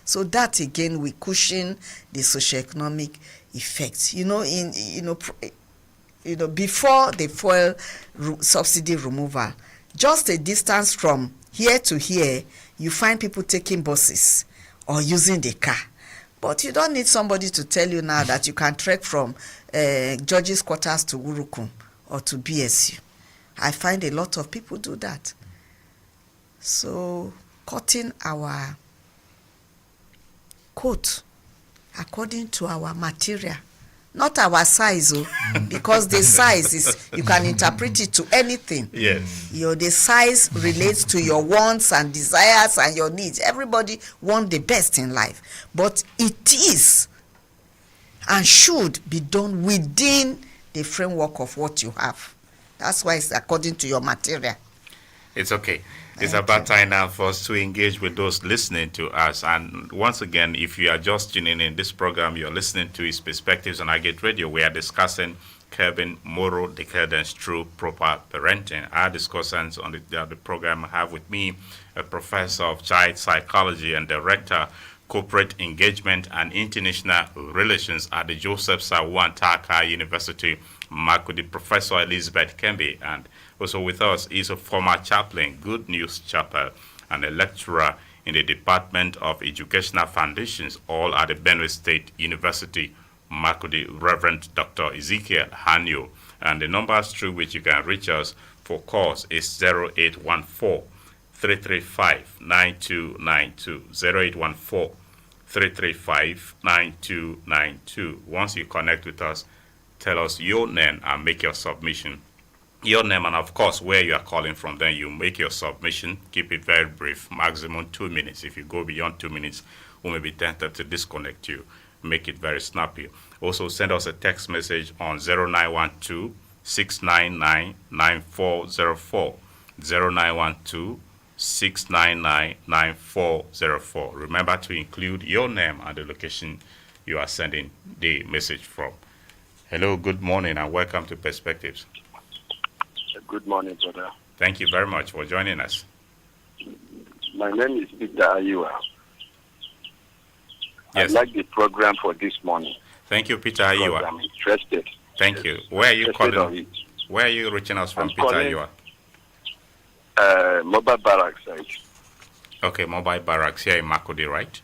So that again will cushion the socioeconomic effects. Before the fuel subsidy removal, just a distance from here to here, you find people taking buses or using the car. But you don't need somebody to tell you now that you can trek from George's quarters to Urukum or to BSU. I find a lot of people do that. So cutting our coat according to our material, not our size, because the size is, you can interpret it to anything. Yes. The size relates to your wants and desires and your needs. Everybody wants the best in life, but it is and should be done within the framework of what you have. That's why it's according to your material. It's okay. It's Thank about you. time now for us to engage with those listening to us. And once again, if you are just tuning in this program, you're listening to his Perspectives on Agate Radio. We are discussing curbing moral decadence through proper parenting. Our discussants on the program I have with me a professor of child psychology and director corporate engagement and international relations at the Joseph Sarwuan Tarka University, Makurdi, Professor Elizabeth Kembe, and also with us is a former chaplain, Good News Chapel, and a lecturer in the Department of Educational Foundations, all at the Benue State University, Makurdi, Reverend Dr. Ezekiel Hanior. And the numbers through which you can reach us for calls is 0814 335 9292. 0814 335 9292. Once you connect with us, tell us your name and make your submission. Your name and, of course, where you are calling from. Then you make your submission. Keep it very brief, maximum 2 minutes. If you go beyond 2 minutes, we may be tempted to disconnect you. Make it very snappy. Also, send us a text message on 0912 699 9404. 0912 699-9404. Remember to include your name and the location you are sending the message from. Hello, good morning, and welcome to Perspectives. Good morning, brother. Thank you very much for joining us. My name is Peter Ayua. Yes. I like the program for this morning. Thank you, Peter Ayua. I'm interested. Thank you. Where are you calling? Where are you reaching us from, Peter Ayua? Mobile Barracks side. Okay, Mobile Barracks here in Makurdi, right?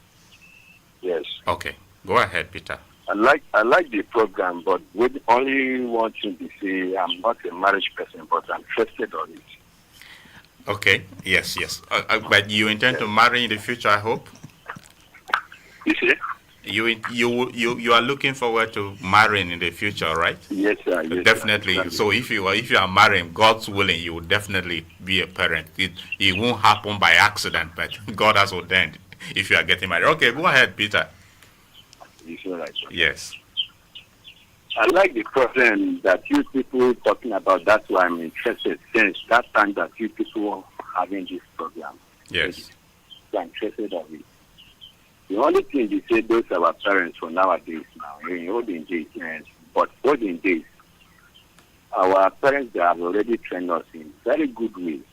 Yes. Okay, go ahead, Peter. I like the program, but with only one thing to say, I'm not a marriage person, but I'm interested on it. Okay, yes. But you intend to marry in the future, I hope? You see? You are looking forward to marrying in the future, right? Yes, sir. Yes, definitely. Sir. So if you are marrying, God's willing, you will definitely be a parent. It won't happen by accident, but God has ordained if you are getting married. Okay, go ahead, Peter. You see, right? Yes. I like the program that you people talking about. That's why I'm interested. Since that time that you people having this program. Yes. I'm interested in it. The only thing they say those are our parents for nowadays now, in olden days, but olden days, our parents they have already trained us in very good ways.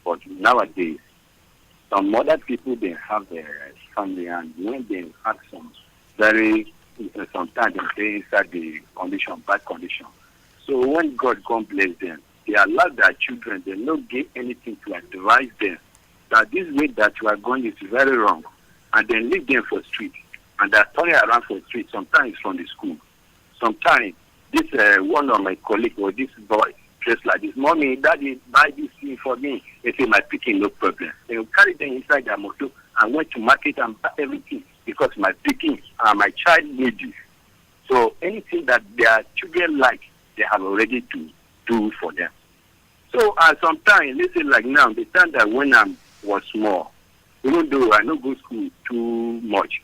But nowadays, some other people they have their family, and when they have some very sometimes they stay inside the condition, bad condition. So when God come bless them, they allow their children, they don't get anything to advise them that this way that you are going is very wrong. And then leave them for street. And they're turning around for street, sometimes from the school. Sometimes, this one of my colleagues or this boy, dressed like this, mommy, daddy, buy this thing for me. They say, my picking, no problem. They will carry them inside their motor and went to market and buy everything because my picking, my child needs this. So anything that their children like, they have already to do for them. So sometimes, listen, like now, the time that when I was small, even though I don't go to school too much,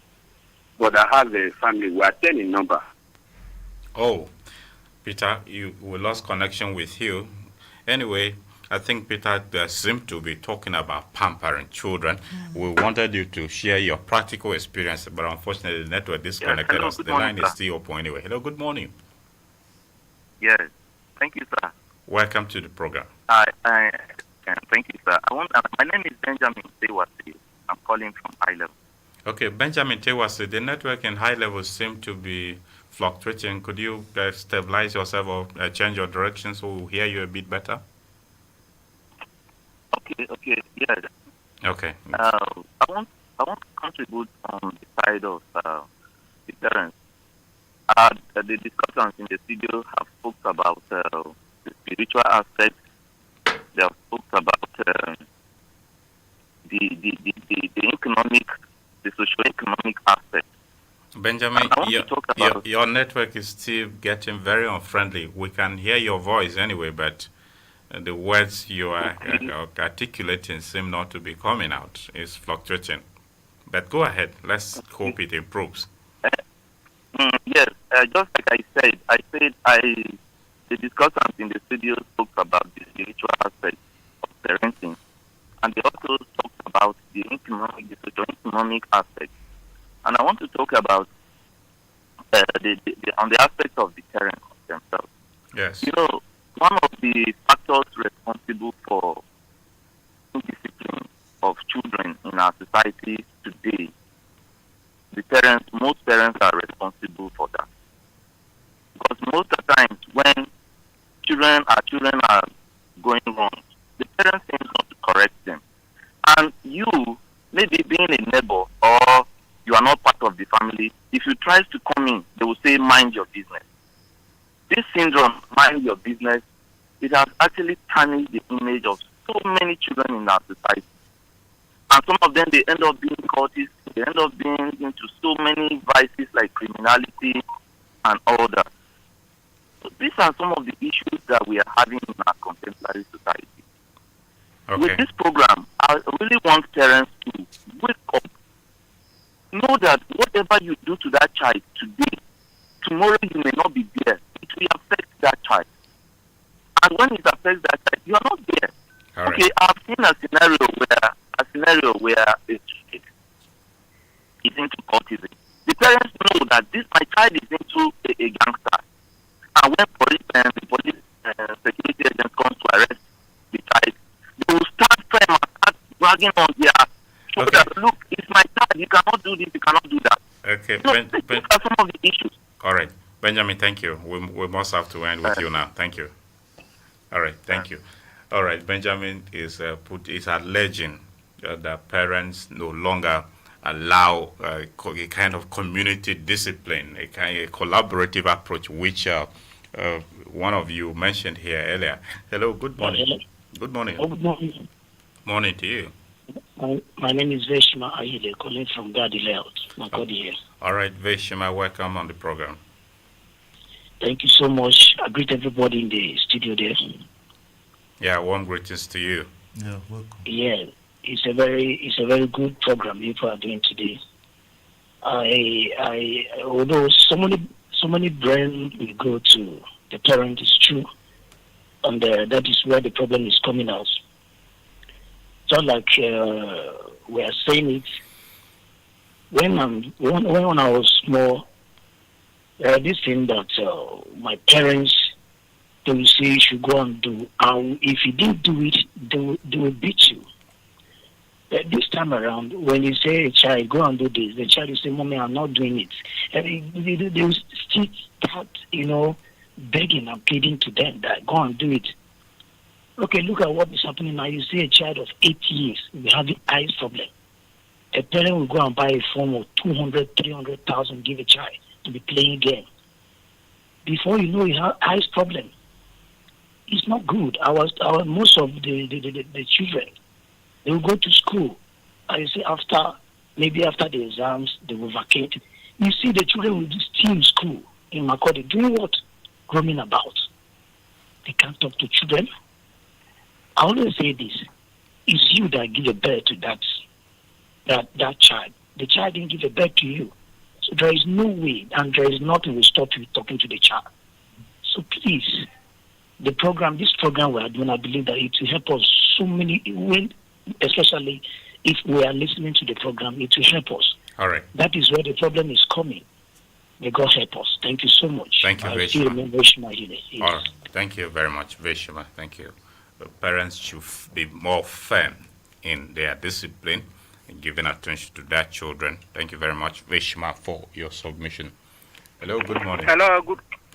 but I have a family. We are 10 in number. Oh, Peter, we lost connection with you. Anyway, I think Peter seemed to be talking about pampering children. We wanted you to share your practical experience, but unfortunately the network disconnected us. The line is still open anyway. Hello, good morning. Yes, thank you, sir. Welcome to the program. Thank you, sir. My name is Benjamin Tewasi. I'm calling from high level. Okay, Benjamin Tewasi, the network in high level seem to be fluctuating. Could you stabilize yourself or change your direction so we'll hear you a bit better? Okay, yeah. Okay. I want to contribute on the side of the parents. The discussants in the studio have spoke about the spiritual aspect. They have spoke about the economic, the socio-economic aspect. Benjamin, your network is still getting very unfriendly. We can hear your voice anyway, but the words you are articulating seem not to be coming out. It's fluctuating. But go ahead. Let's hope it improves. Yes, just like I said, the discussants in the studio spoke about the spiritual aspect of parenting. and they also talked about the socio-economic aspect. And I want to talk about on the aspect of the parents themselves. Yes. You know, one of the factors responsible for discipline of children in our society today, most parents are responsible for that. Because most of the times when children are going wrong, the parents seem not to correct them. And you, maybe being a neighbor or you are not part of the family, if you try to come in, they will say, mind your business. This syndrome, mind your business, it has actually tarnished the image of so many children in our society. And some of them, they end up being cultists, they end up being into so many vices like criminality and all that. So these are some of the issues that we are having in our contemporary society. Okay. With this program, I really want parents to wake up. Know that whatever you do to that child today, tomorrow you may not be there. It will affect that child. And when it affects that child, you are not there. All right. Okay, I've seen a scenario where a kid is into cultism. The parents know that my child is into a gangster. And when the police security agents come to arrest the child, they will start firm and start bragging on their shoulders. Okay. Look, it's my child. You cannot do this. You cannot do that. Okay. These are some of the issues. All right. Benjamin, thank you. We must have to end with you now. Thank you. All right. Thank you. All right. Benjamin is alleging that parents no longer allow a kind of community discipline, a kind of collaborative approach, which one of you mentioned here earlier. Hello. Good morning. Hello. Good morning. Oh, good morning. Morning to you. My name is Veshma Ayile, calling from Gadi Layout, Makurdi here. All right, Veshima, welcome on the program. Thank you so much. I greet everybody in the studio there. Yeah, warm greetings to you. Yeah, welcome. Yeah, it's a very good program you are doing today. Although so many brain will go to the parent, is true, and that is where the problem is coming out. Just like we are saying it, when I was small, this thing that my parents, they will say you should go and do, and if you didn't do it, they will beat you. This time around, when you say a child, go and do this, the child will say, Mommy, I'm not doing it. And they will still start, begging and pleading to them that go and do it. Okay, look at what is happening now. You see a child of 8 years will having eyes problem. A parent will go and buy a phone of 200, 300,000, give a child to be playing game. Before you know, you have eyes problem. It's not good. Most of the children, they will go to school. I say after the exams, they will vacate. You see the children will just stay in school in Makurdi doing what? Roaming about. They can't talk to children. I always say this: it's you that give a birth to that child. The child didn't give a birth to you, so there is no way, and there is nothing will stop you talking to the child. So please, this program we are doing, I believe that it will help us so many. Especially if we are listening to the program, it will help us. All right. That is where the problem is coming. May God help us. Thank you so much. Thank you, I still remember Veshima here. Yes. All right. Thank you very much, Veshima. Thank you. Parents should be more firm in their discipline and giving attention to their children. Thank you very much, Veshima, for your submission. Hello, good morning. Hello,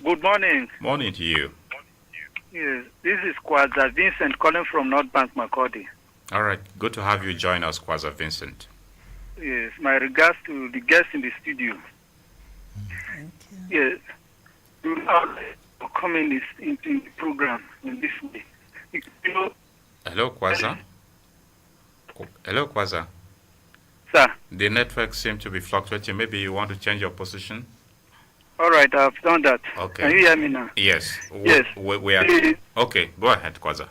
good morning. Morning to you. Yes, this is Kwaza Vincent calling from North Bank, Makurdi. All right, good to have you join us, Kwaza Vincent. Yes, my regards to the guests in the studio. Thank you. Yes, coming into the program in this way. Hello, Kwaza. Hello, Kwaza. Sir. The network seems to be fluctuating. Maybe you want to change your position? All right, I've done that. Okay. Can you hear me now? Yes. Yes. We are. Okay, go ahead, Kwaza.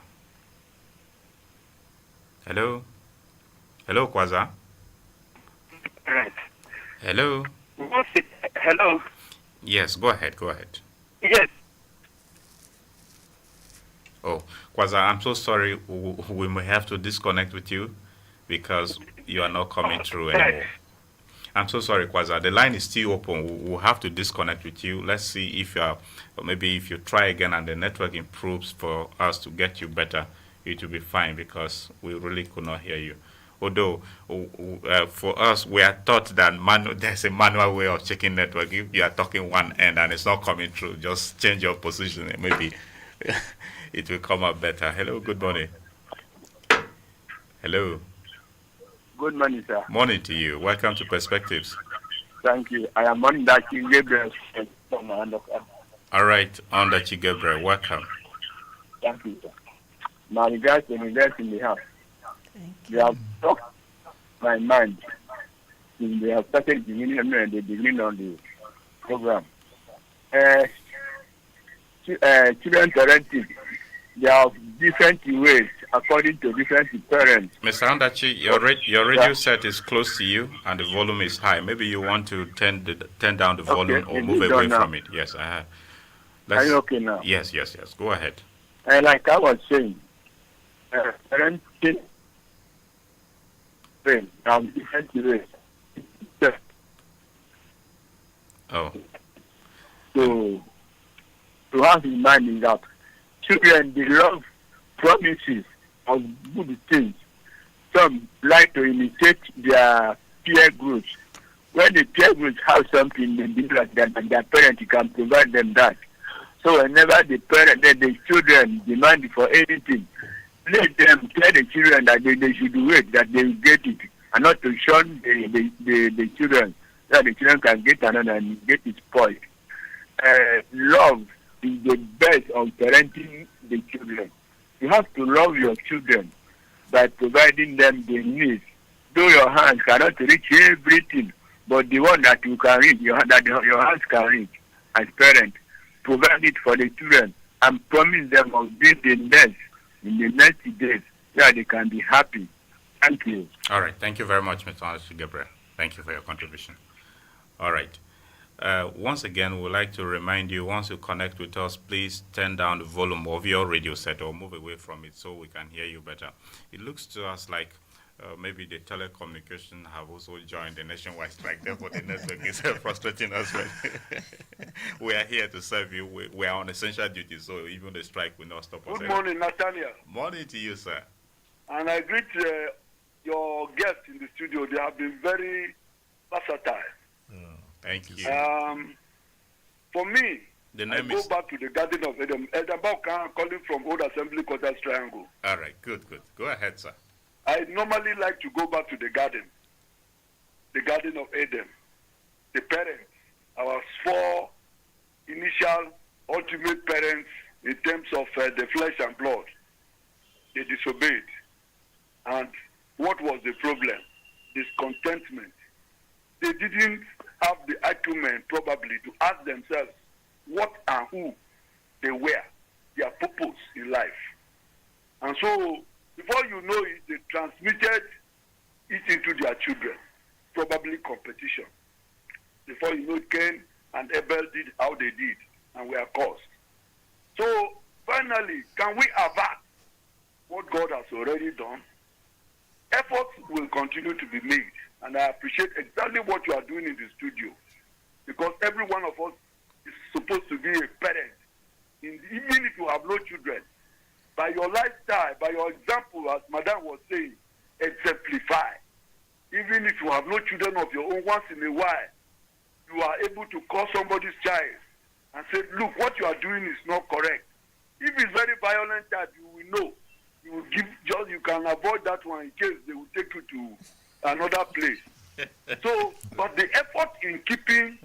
Hello? Hello, Kwaza? All right. Hello? Hello? Yes, go ahead. Yes. Oh, Kwaza, I'm so sorry. We may have to disconnect with you because you are not coming through anymore. I'm so sorry, Kwaza. The line is still open. We'll have to disconnect with you. Let's see if you are, or maybe if you try again and the network improves for us to get you better, it will be fine because we really could not hear you. Although for us, we are taught that there's a manual way of checking network. If you are talking one end and it's not coming through, just change your position and maybe it will come up better. Hello, good morning. Hello. Good morning, sir. Morning to you. Welcome to Perspectives. Thank you. I am on that Gabriel from All right, Ondachi Gabriel, welcome. Thank you, sir. My regards to invest in the house. Thank They have talked my mind since they have started the beginning of the program. Children parenting, they have different ways according to different parents. Mr. Ondachi, your radio set is close to you and the volume is high. Maybe you want to turn down the volume or move away from it. Yes, I have. Are you okay now? Yes. Go ahead. Like I was saying, parenting different ways. Oh. To have in mind is that children, they love promises of good things. Some like to imitate their peer groups. When the peer groups have something, they believe like that, and their parent can provide them that. So whenever the children demand for anything, let them tell the children that they should wait, that they will get it, and not to shun the children, that the children can get another and get it spoiled. Love is the best of parenting the children. You have to love your children by providing them the needs. Though your hands cannot reach everything, but the one that you can reach, your hands can reach as parents, provide it for the children and promise them of this the next in the next days so they can be happy. Thank you. All right. Thank you very much, Mr. Ondachi Gabriel. Thank you for your contribution. All right. Once again, we would like to remind you, once you connect with us, please turn down the volume of your radio set or move away from it so we can hear you better. It looks to us like maybe the telecommunication have also joined the nationwide strike. Therefore, the network is frustrating us. We are here to serve you. We are on essential duty, so even the strike will not stop us. Good morning, Nathaniel. Morning to you, sir. And I greet your guests in the studio. They have been very versatile. Thank you. For me, The I name go is... back to the Garden of Eden. Edabauka, calling from Old Assembly Quarters Triangle. All right, good. Go ahead, sir. I normally like to go back to the Garden of Eden. The parents, our four initial ultimate parents in terms of the flesh and blood, they disobeyed. And what was the problem? Discontentment. They didn't have the acumen probably to ask themselves what and who they were, their purpose in life. And so, before you know it, they transmitted it into their children, probably competition. Before you know it, Cain and Abel did how they did and were caused. So, finally, can we avert what God has already done? Efforts will continue to be made, and I appreciate exactly what you are doing in the studio, because every one of us is supposed to be a parent, even if you have no children. By your lifestyle, by your example, as Madam was saying, exemplify. Even if you have no children of your own, once in a while, you are able to call somebody's child and say, look, what you are doing is not correct. If it's very violent type, you will know. You will give, just you can avoid that one in case they will take you to another place. So, but the effort in keeping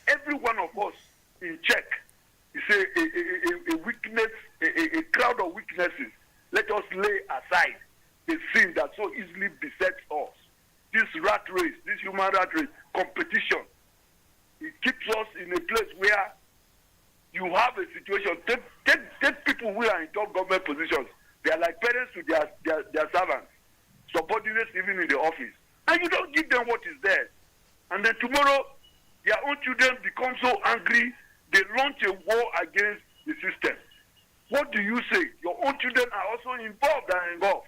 every one of us in check is a weakness, a crowd of weaknesses. Let us lay aside the sin that so easily besets us. This rat race, this human rat race, competition. It keeps us in a place where you have a situation. Take people who are in top government positions. They are like parents to their servants, subordinates even in the office. And you don't give them what is there. And then tomorrow, their own children become so angry, they launch a war against the system. What do you say? Your own children are also involved and involved.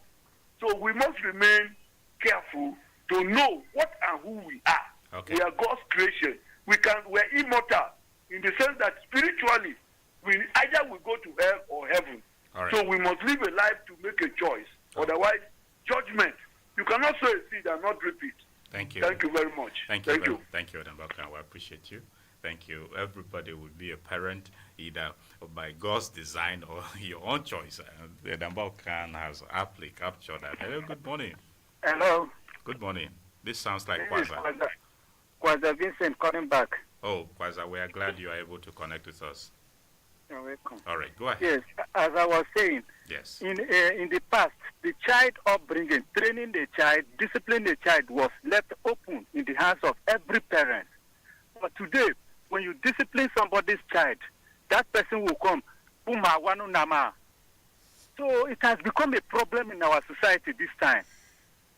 So we must remain careful to know what and who we are. Okay. We are God's creation. We're immortal in the sense that spiritually, either we go to hell or heaven. All right. So we must live a life to make a choice. Otherwise, judgment. You cannot sow a seed and not reap it. Thank you. Thank you very much. Thank you. Thank you, Odambaka. We appreciate you. Thank you. Everybody will be a parent either by God's design or your own choice. Odambaka has aptly captured that. Hello, good morning. Hello. Good morning. This sounds like This is Kwaza. Kwaza Vincent calling back. Oh, Kwaza, we are glad you are able to connect with us. You're welcome. All right, go ahead. Yes, as I was saying, Yes. in the past, the child upbringing, training the child, disciplining the child was left open in the hands of every parent. But today, when you discipline somebody's child, that person will come, Puma Wanu Nama. So it has become a problem in our society this time.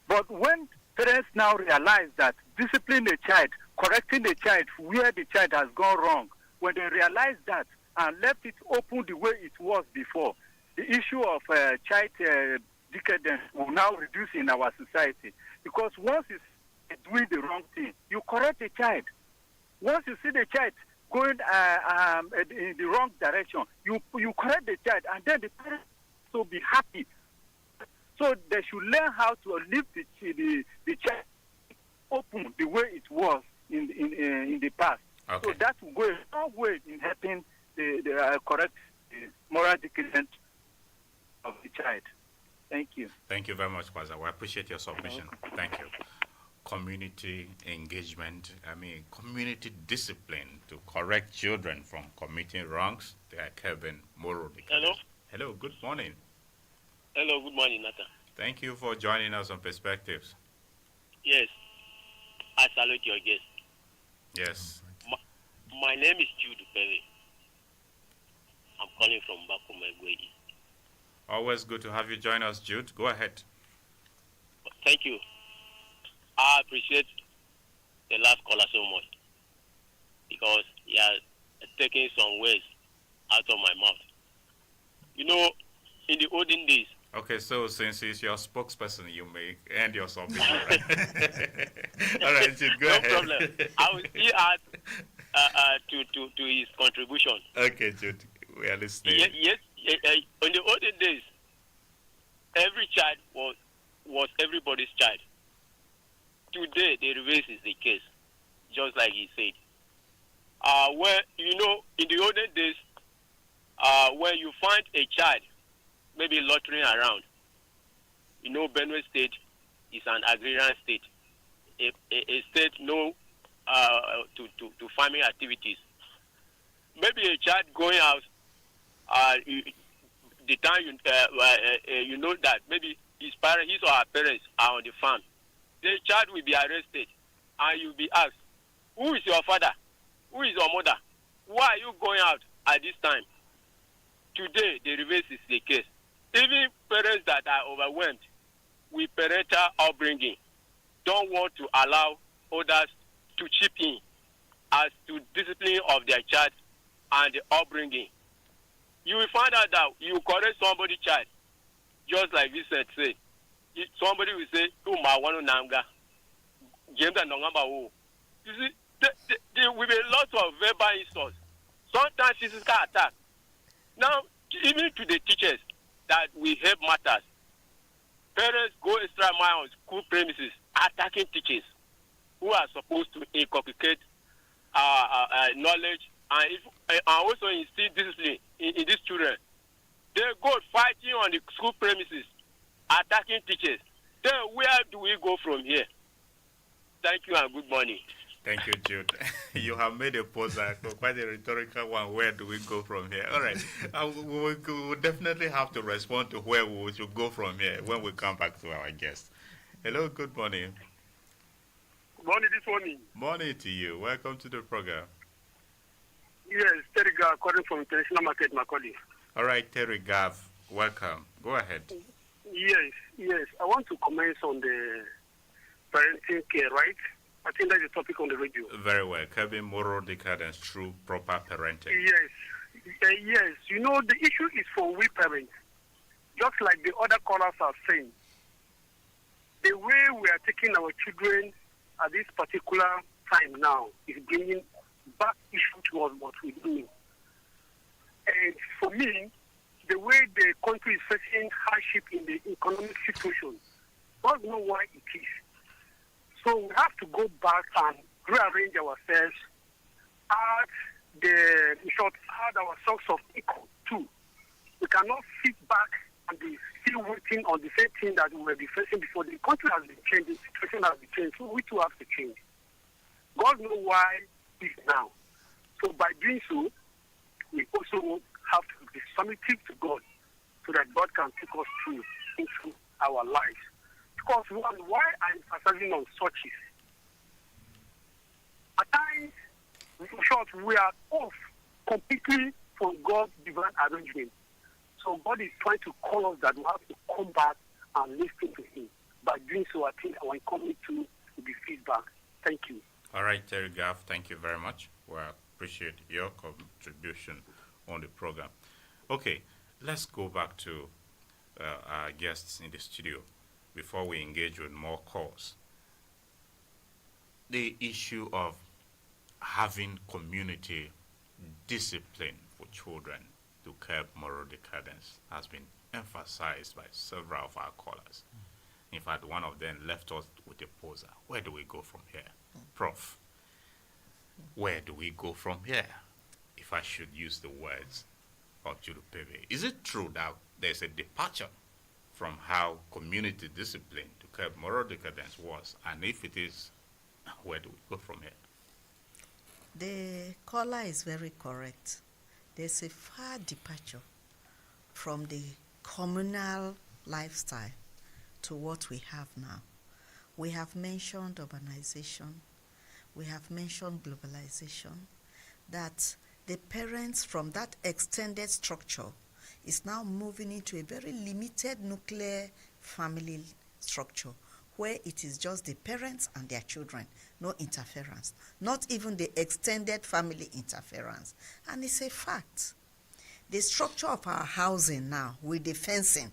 But when parents now realize that disciplining the child, correcting the child where the child has gone wrong, when they realize that and left it open the way it was before, the issue of child decadence will now reduce in our society. Because once you see doing the wrong thing, you correct the child. Once you see the child going in the wrong direction, you correct the child, and then the parents will be happy. So they should learn how to leave the child open the way it was in the past. Okay. So that will go a long way in helping the correct moral decadence of the child. Thank you. Thank you very much, Kwaza. We appreciate your submission. Thank you. Community engagement, community discipline to correct children from committing wrongs. They are Kevin moral decadence. Hello. Hello, good morning. Hello, good morning, Nathan. Thank you for joining us on Perspectives. Yes, I salute your guest. Yes. My name is Jude Perry. I'm calling from Bakumegwe. Always good to have you join us, Jude. Go ahead. Thank you. I appreciate the last caller so much because he has taken some words out of my mouth. You know, in the olden days. Okay, so since he's your spokesperson, you may end your submission. Right? All right, Jude, go ahead. No problem. I will still add to his contribution. Okay, Jude, we are listening. Yes. In the olden days, every child was everybody's child. Today, the reverse is the case, just like he said. Where in the olden days, when you find a child, maybe loitering around, Benue State is an agrarian state, a state known to farming activities. Maybe a child going out, the time you know that maybe his or her parents are on the farm, the child will be arrested, and you'll be asked, "Who is your father? Who is your mother? Why are you going out at this time?" Today, the reverse is the case. Even parents that are overwhelmed with parental upbringing don't want to allow others to chip in as to discipline of their child and the upbringing. You will find out that you correct somebody's child, just like Vincent said. Somebody will say, James and Nongamba. You see, there will be lots of verbal insults, sometimes physical attack. Now, even to the teachers that we help matters, parents go extra mile on school premises attacking teachers who are supposed to inculcate knowledge and also instill discipline in these children. They go fighting on the school premises, attacking teachers. Then where do we go from here? Thank you and good morning. Thank you, Jude. You have made a pose, quite a rhetorical one. Where do we go from here? All right. We will definitely have to respond to where we should go from here when we come back to our guest. Hello, good morning. Good morning this morning. Morning to you. Welcome to the program. Yes, Terry Gav, calling from International Market, Makurdi. All right, Terry Gav, welcome. Go ahead. Yes. I want to comment on the parenting care, right? I think that's the topic on the radio. Very well. Kembe, moral decadence through proper parenting. Yes. Yes. You know, the issue is for we parents. Just like the other callers are saying, the way we are taking our children at this particular time now is bringing back issue towards what we do. And for me, the way the country is facing hardship in the economic situation, God knows why it is. So we have to go back and rearrange ourselves, add our source of income too. We cannot sit back and be still waiting on the same thing that we were facing before. The country has been changed, the situation has been changed, so we too have to change. God knows why it's now. So by doing so, we also have to be submissive to God so that God can take us through into our lives. Because why I'm emphasizing on such is, at times, in short, we are off completely from God's divine arrangement. So God is trying to call us that we have to come back and listen to Him. By doing so, I think our community will be feedback. Thank you. All right, Terry Gaff, thank you very much. We appreciate your contribution on the program. Okay, let's go back to our guests in the studio before we engage with more calls. The issue of having community discipline for children to curb moral decadence has been emphasized by several of our callers. In fact, one of them left us with a poser. Where do we go from here? Prof, where do we go from here? If I should use the words of Judo Pebe, is it true that there's a departure from how community discipline to curb moral decadence was? And if it is, where do we go from here? The caller is very correct. There's a far departure from the communal lifestyle to what we have now. We have mentioned urbanization. We have mentioned globalization. That the parents from that extended structure is now moving into a very limited nuclear family structure where it is just the parents and their children, no interference, not even the extended family interference. And it's a fact. The structure of our housing now with the fencing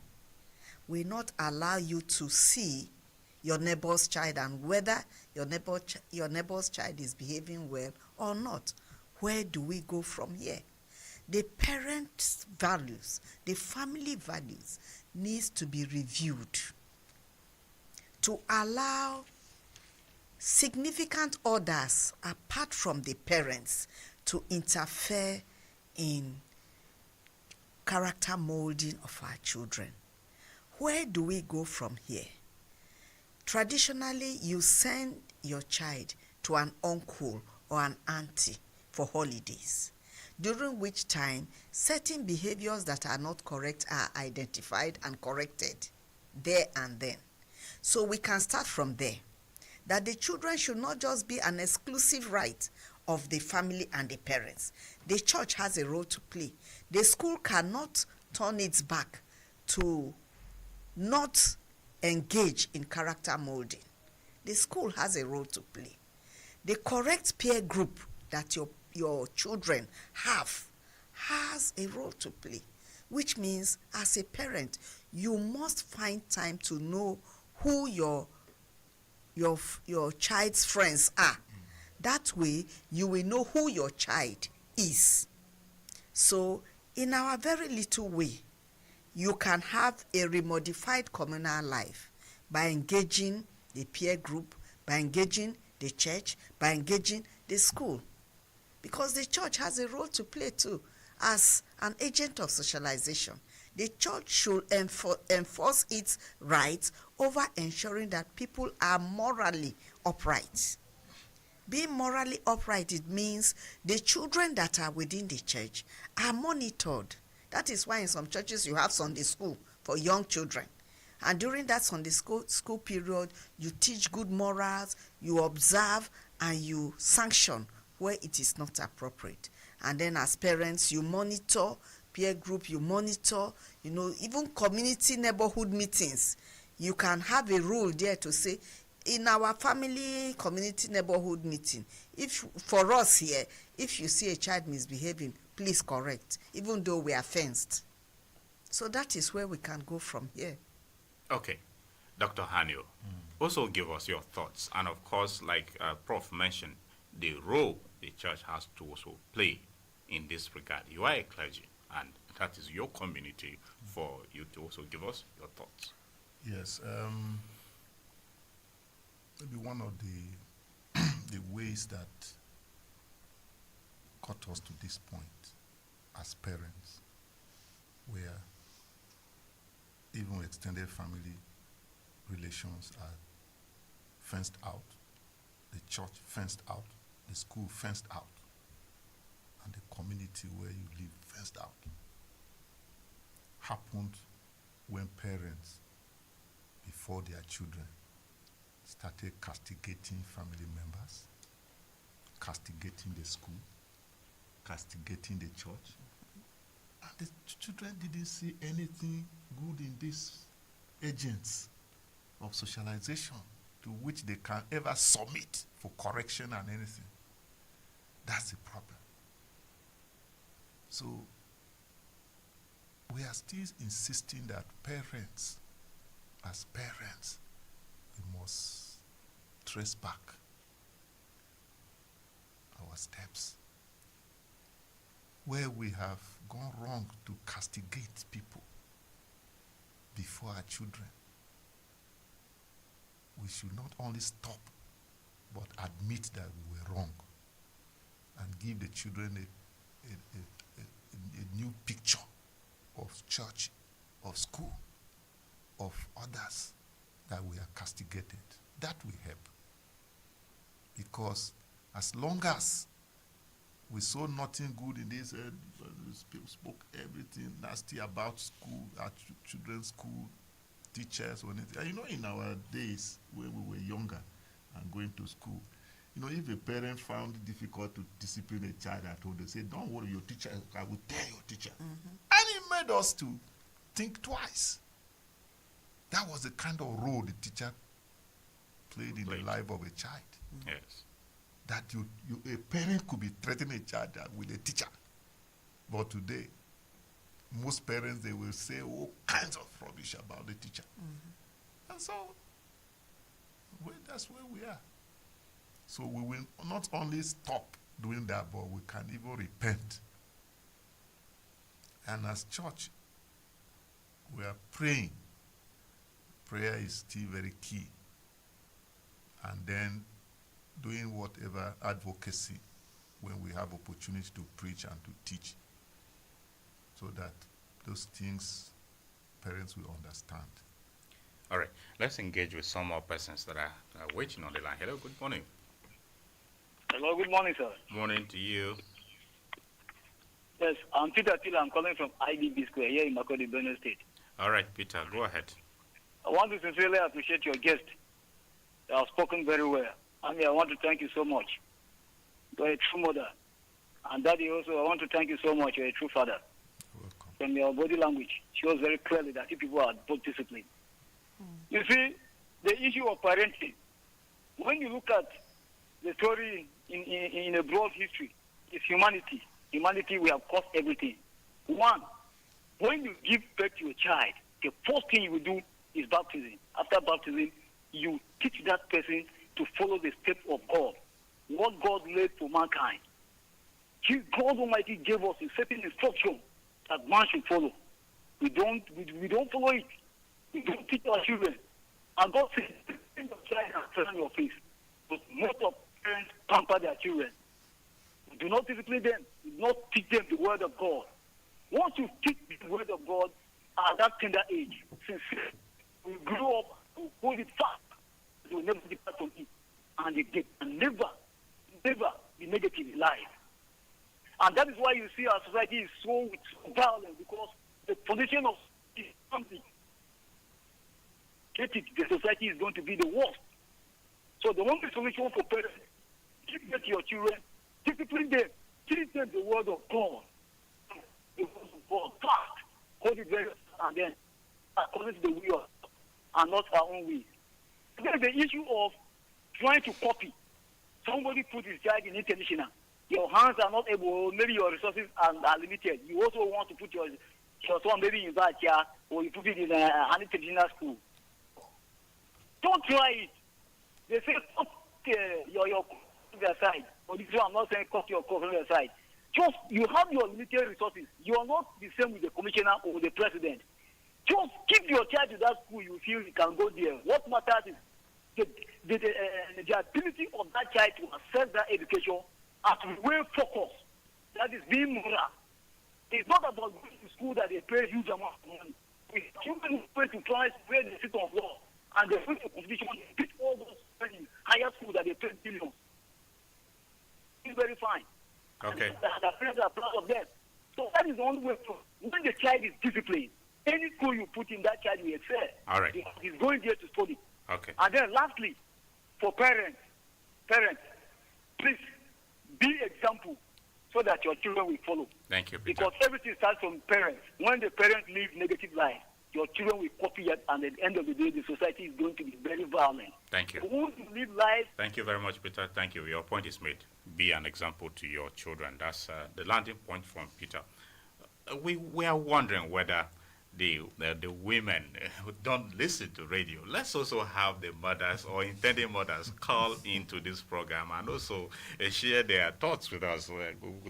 will not allow you to see your neighbor's child and whether your neighbor's child is behaving well or not. Where do we go from here? The parents' values, the family values needs to be reviewed to allow significant others apart from the parents to interfere in character molding of our children. Where do we go from here? Traditionally, you send your child to an uncle or an auntie for holidays, during which time certain behaviors that are not correct are identified and corrected there and then. So we can start from there, that the children should not just be an exclusive right of the family and the parents. The church has a role to play. The school cannot turn its back to not engage in character molding. The school has a role to play. The correct peer group that your children have has a role to play, which means as a parent, you must find time to know who your child's friends are. That way, you will know who your child is. So, in our very little way, you can have a remodified communal life by engaging the peer group, by engaging the church, by engaging the school. Because the church has a role to play too as an agent of socialization. The church should enforce its rights over ensuring that people are morally upright. Being morally upright, it means the children that are within the church are monitored. That is why in some churches you have Sunday school for young children. And during that Sunday school period, you teach good morals, you observe, and you sanction where it is not appropriate. And then as parents, you monitor, peer group, you monitor, even community neighborhood meetings. You can have a rule there to say, in our family, community, neighborhood meeting, if for us here, if you see a child misbehaving, please correct, even though we are fenced. So that is where we can go from here. Okay. Dr. Hanior, also give us your thoughts. And of course, like Prof mentioned, the role the church has to also play in this regard. You are a clergy, and that is your community for you to also give us your thoughts. Yes. Maybe one of the ways that got us to this point as parents, where even extended family relations are fenced out, the church fenced out, the school fenced out, and the community where you live fenced out, happened when parents, before their children, started castigating family members, castigating the school, castigating the church. And the children didn't see anything good in these agents of socialization to which they can ever submit for correction and anything. That's the problem. So we are still insisting that parents, as parents, we must trace back our steps where we have gone wrong to castigate people before our children. We should not only stop, but admit that we were wrong and give the children a new picture of church, of school, of others that we are castigated. That will help. Because as long as we saw nothing good in this, people spoke everything nasty about school, our children's school, teachers, or anything. You know, in our days when we were younger and going to school, you know, if a parent found it difficult to discipline a child at home, they say, don't worry, your teacher, I will tell your teacher. Mm-hmm. And it made us to think twice. That was the kind of role the teacher played in the life of a child. Mm-hmm. Yes. That a parent could be threatening a child with a teacher. But today, most parents, they will say all kinds of rubbish about the teacher. Mm-hmm. And so, that's where we are. So we will not only stop doing that, but we can even repent. And as church, we are praying. Prayer is still very key. And then doing whatever advocacy when we have opportunity to preach and to teach, so that those things parents will understand. All right, let's engage with some more persons that are waiting on the line. Hello, good morning. Hello, good morning, sir. Morning to you. Yes, I'm Peter Tiller. I'm calling from IDB Square here in Makurdi, Benue State. All right, Peter, go ahead. I want to sincerely appreciate your guest. They have spoken very well. I want to thank you so much. You're a true mother. And Daddy also, I want to thank you so much. You're a true father. Welcome. From your body language shows very clearly that you people are both disciplined. You see, the issue of parenting, when you look at the story in a broad history, it's humanity. Humanity, we have caused everything. One, when you give birth to a child, the first thing you will do is baptism. After baptism, you teach that person to follow the steps of God, what God laid for mankind. God Almighty gave us a certain instruction that man should follow. We don't follow it. We don't teach our children. And God says, "Your child and turn your face." But most of parents pamper their children. We do not discipline them. We do not teach them the word of God. Once you teach the word of God at that tender age, since we grow up, we hold it fast, they will never depart from it. And they can never be negative in life. And that is why you see our society is so violent, because the foundation of this country, the society is going to be the worst. So the only solution for parents, give them to your children, discipline them, teach them the word of God. The word of God, fast, hold it very fast, and then according to the will of God, and not our own will. There's the issue of trying to copy. Somebody put his child in international. Your hands are not able, maybe your resources are limited. You also want to put your son maybe in that chair, or you put it in an international school. Don't try it. They say, cut your from their side. Or this one, I'm not saying cut your from their side. Just, you have your limited resources. You are not the same with the commissioner or the president. Just keep your child to that school you feel you can go there. What matters is the ability of that child to access that education at real focus. That is being moral. It's not about going to school that they pay huge amount of money. It's children who pay to class where they sit on law and they face the competition, they beat all those in higher school that they pay billions. It's very fine. Okay. The parents are proud of them. So that is the only way to, when the child is disciplined, any school you put in, that child will excel. All right. He's going there to study. Okay. And then lastly, for parents, please be example so that your children will follow. Thank you, Peter. Because everything starts from parents. When the parents live negative life, your children will copy it, and at the end of the day, the society is going to be very violent. Thank you. Who live life? Thank you very much, Peter. Thank you. Your point is made. Be an example to your children. That's the landing point from Peter. We are wondering whether the women who don't listen to radio. Let's also have the mothers or intending mothers call into this program and also share their thoughts with us.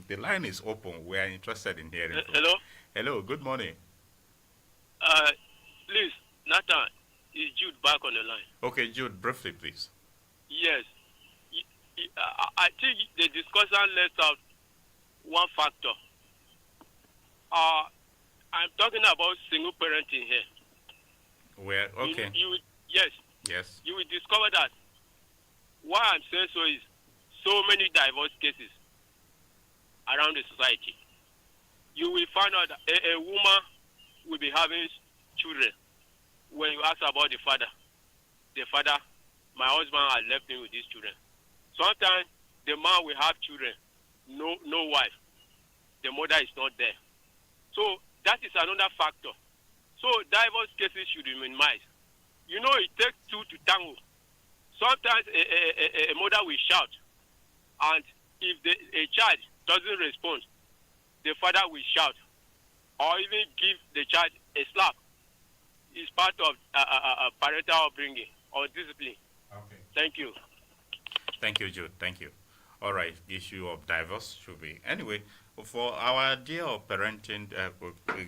The line is open. We are interested in hearing. Hello. Hello. Good morning. Please, Nathan, is Jude back on the line? Okay, Jude, briefly, please. Yes. I think the discussion left out one factor. I'm talking about single parenting here. Where? Okay. Yes. Yes. You will discover that why I'm saying so is so many divorce cases around the society. You will find out that a woman will be having children. When you ask about the father, my husband has left me with these children. Sometimes the man will have children, no wife. The mother is not there. So that is another factor. So divorce cases should be minimized. You know, it takes two to tango. Sometimes a mother will shout, and if a child doesn't respond, the father will shout, or even give the child a slap. It's part of parental upbringing or discipline. Okay. Thank you. Thank you, Jude. Thank you. All right. The issue of divorce should be anyway. For our idea of parenting,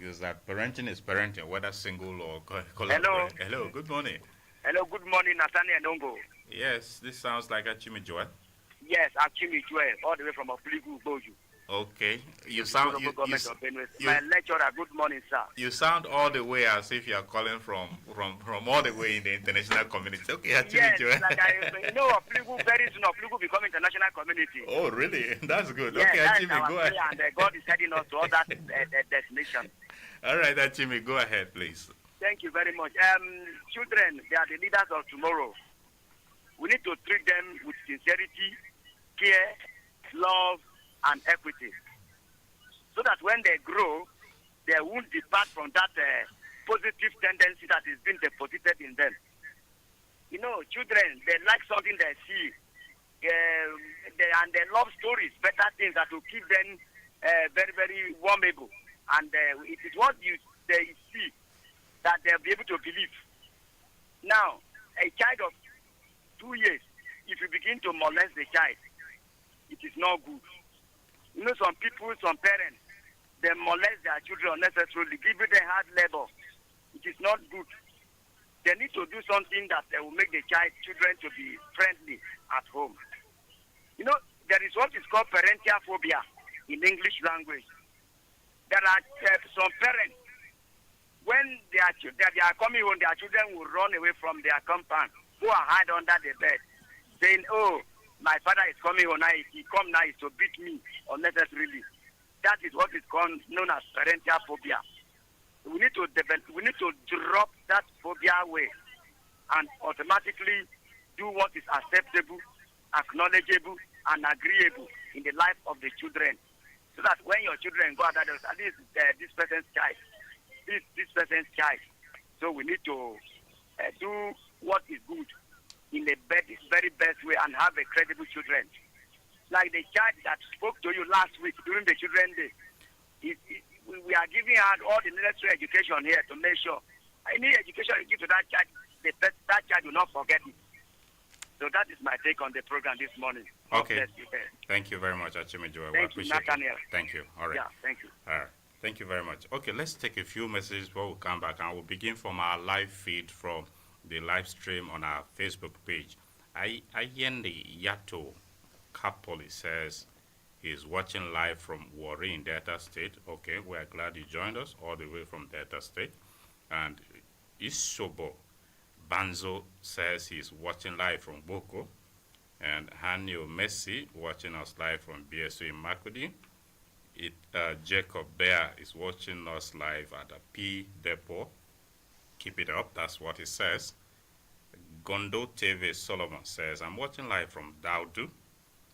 is that parenting is parenting, whether single or Hello. Hello. Good morning. Hello. Good morning, Nathaniel Nongu. Yes, this sounds like Achimi Joel. Yes, Achimi Joel, all the way from Opligu, Boju. Okay, you sound my lecturer. Good morning, sir. You sound all the way as if you are calling from all the way in the international community. Okay, yes, like Opligu, very soon Opligu become international community. Oh, really? That's good. Yes, okay, Achimi, go ahead. And God is heading us to all that destination. All right, Achimi, go ahead, please. Thank you very much. Children, they are the leaders of tomorrow. We need to treat them with sincerity, care, love, and equity, so that when they grow, they won't depart from that positive tendency that is being deposited in them. You know, children, they like something they see, and they love stories, better things that will keep them very, very warmable. And it is what they see that they'll be able to believe. Now, a child of 2 years, if you begin to molest the child, it is not good. You know, some people, some parents, they molest their children unnecessarily, giving them hard labor. It is not good. They need to do something that will make the children to be friendly at home. You know, there is what is called parental phobia in English language. There are some parents, when they are coming home, their children will run away from their compound, go and hide under the bed, saying, oh, my father is coming home now. If he come now, is to beat me unnecessarily. That is what is known as parental phobia. We need to drop that phobia away and automatically do what is acceptable, acknowledgeable, and agreeable in the life of the children. So that when your children go out, at least this person's child, this person's child. So we need to do what is good in the very best way and have a credible children. Like the child that spoke to you last week during the Children's Day. We are giving out all the necessary education here to make sure any education you give to that child, that child will not forget it. So that is my take on the program this morning. Okay. Thank you very much, Achimijo. Thank you, Nathaniel. Thank you. All right. Yeah, thank you. All right. Thank you very much. Okay, let's take a few messages before we come back, and we'll begin from our live feed from the live stream on our Facebook page. Ayende Yato Kapoli says he's watching live from Warri in Delta State. Okay, we're glad you joined us all the way from Delta State. And Isobo Banzo says he's watching live from Boko. And Hanior Messi watching us live from BSU in Makurdi. Jacob Bear is watching us live at a P Depot. Keep it up, that's what he says. Gondo TV Solomon says, I'm watching live from Daudu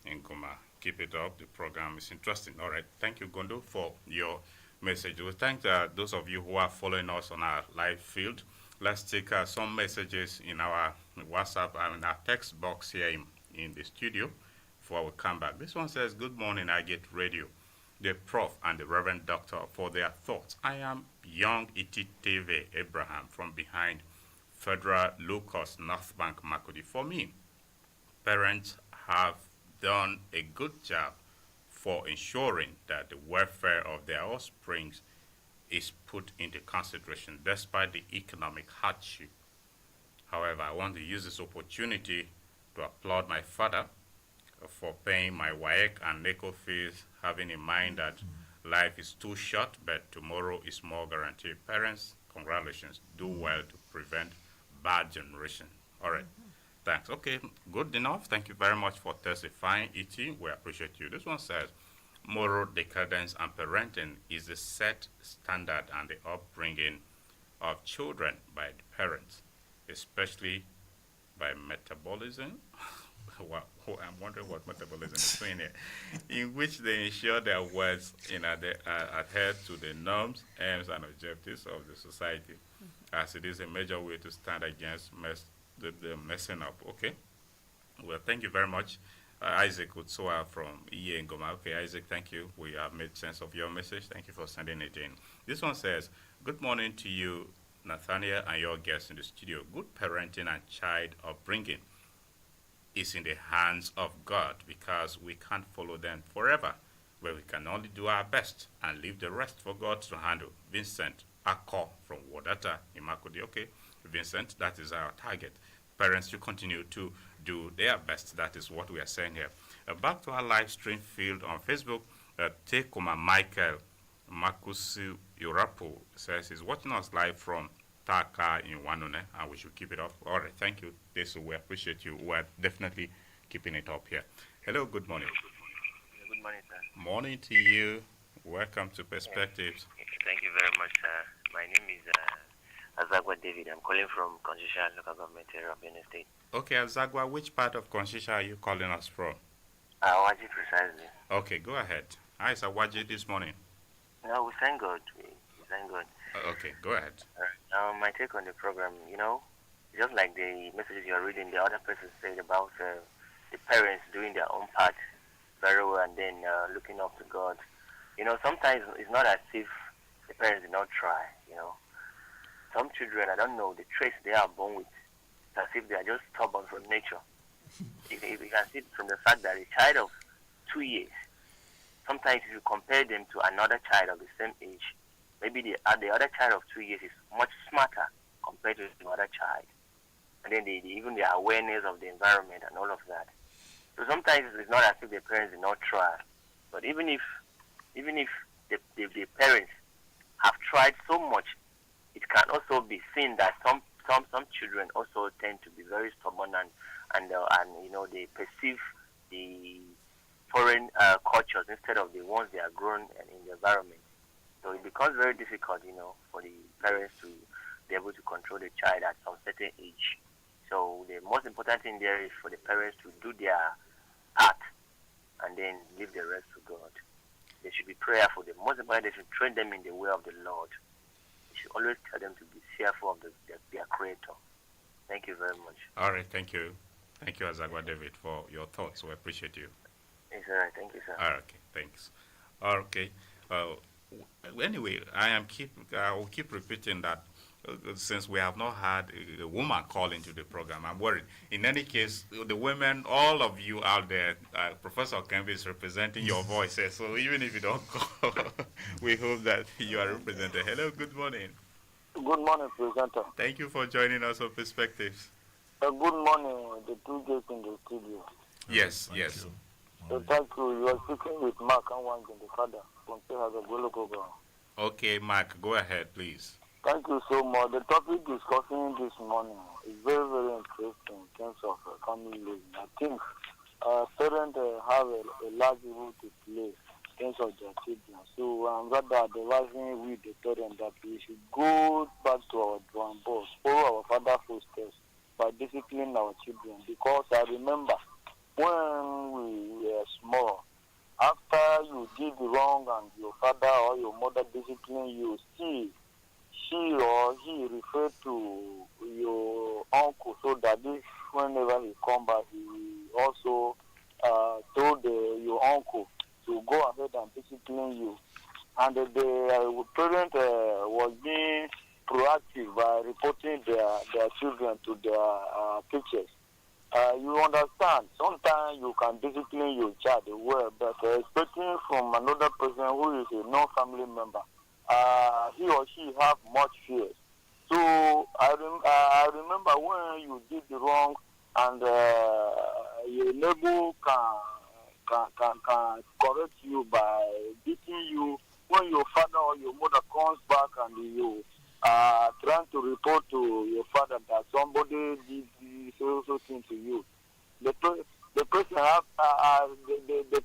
in Goma. Keep it up, the program is interesting. All right, thank you, Gondo, for your message. We thank those of you who are following us on our live field. Let's take some messages in our WhatsApp and our text box here in the studio before we come back. This one says, good morning, I get radio. The Prof and the Reverend Doctor for their thoughts. I am young Ititeve Abraham from behind Federal Locust North Bank Makurdi. For me, parents have done a good job for ensuring that the welfare of their offspring is put into consideration despite the economic hardship. However, I want to use this opportunity to applaud my father for paying my WAEC and NECO fees, having in mind that life is too short, but tomorrow is more guaranteed. Parents, congratulations. Do well to prevent bad generation. All right. Thanks. Okay, good enough. Thank you very much for testifying, E.T. We appreciate you. This one says, moral decadence and parenting is the set standard and the upbringing of children by the parents, especially by metabolism. Well, I'm wondering what metabolism is doing here, in which they ensure their words they adhere to the norms, aims, and objectives of the society, as it is a major way to stand against the messing up. Okay. Well, thank you very much. Isaac Utsoa from EA Ngoma. Okay, Isaac, thank you. We have made sense of your message. Thank you for sending it in. This one says, good morning to you, Nathaniel, and your guests in the studio. Good parenting and child upbringing is in the hands of God because we can't follow them forever, but we can only do our best and leave the rest for God to handle. Vincent Akko from Wadata in Makurdi. Okay, Vincent, that is our target. Parents should continue to do their best. That is what we are saying here. Back to our live stream field on Facebook. Tekoma Michael Makusu Urapo says he's watching us live from Tarka in Wanone, and we should keep it up. All right, thank you. We appreciate you. We're definitely keeping it up here. Hello, good morning. Good morning, sir. Morning to you. Welcome to Perspectives. Thank you very much, sir. My name is Azagwa David. I'm calling from Conshisha local government area of Benue State. Okay, Azagwa, which part of Conshisha are you calling us from? Awaji, precisely. Okay, go ahead. Hi, it's Awaji this morning. No, we thank God. We thank God. Okay, go ahead. My take on the program, just like the messages you're reading, the other person said about the parents doing their own part very well and then looking up to God. Sometimes it's not as if the parents did not try, Some children, I don't know, the traits they are born with, it's as if they are just stubborn from nature. If you can see from the fact that a child of 2 years, sometimes if you compare them to another child of the same age, maybe the other child of 2 years is much smarter compared to the other child. And then even the awareness of the environment and all of that. So sometimes it's not as if the parents did not try. But even if the parents have tried so much, it can also be seen that some children also tend to be very stubborn and they perceive the foreign cultures instead of the ones they are grown in the environment. So it becomes very difficult, for the parents to be able to control the child at some certain age. So the most important thing there is for the parents to do their part and then leave the rest to God. They should be prayerful. The most important, they should train them in the way of the Lord. They should always tell them to be fearful of their Creator. Thank you very much. All right, thank you. Thank you, Azagwa David, for your thoughts. We appreciate you. It's all right. Thank you, sir. Okay, thanks. Okay. Anyway, I will keep repeating that since we have not had a woman call into the program, I'm worried. In any case, the women, all of you out there, Professor Kembe is representing your voices. So even if you don't call, we hope that you are represented. Hello, good morning. Good morning, presenter. Thank you for joining us on Perspectives. Good morning, the two guests in the studio. Yes, yes. Thank you. You are speaking with Mark and the father from the program. Okay, Mark, go ahead, please. Thank you so much. The topic discussing this morning is very, very interesting in terms of family living. I think parents have a large role to play in terms of their children. So I'm rather advising with the parents that we should go back to our drawing board, follow our father's footsteps by disciplining our children. Because I remember when we were small, after you did wrong and your father or your mother disciplined you, still she or he referred to your uncle so that if whenever he come back, he also told your uncle to go ahead and discipline you. And the parent was being proactive by reporting their children to their teachers. You understand, sometimes you can discipline your child well, but expecting from another person who is a non-family member, he or she have much fear. So I remember when you did the wrong and your neighbor can correct you by beating you. When your father or your mother comes back and you trying to report to your father that somebody did so thing to you, the person the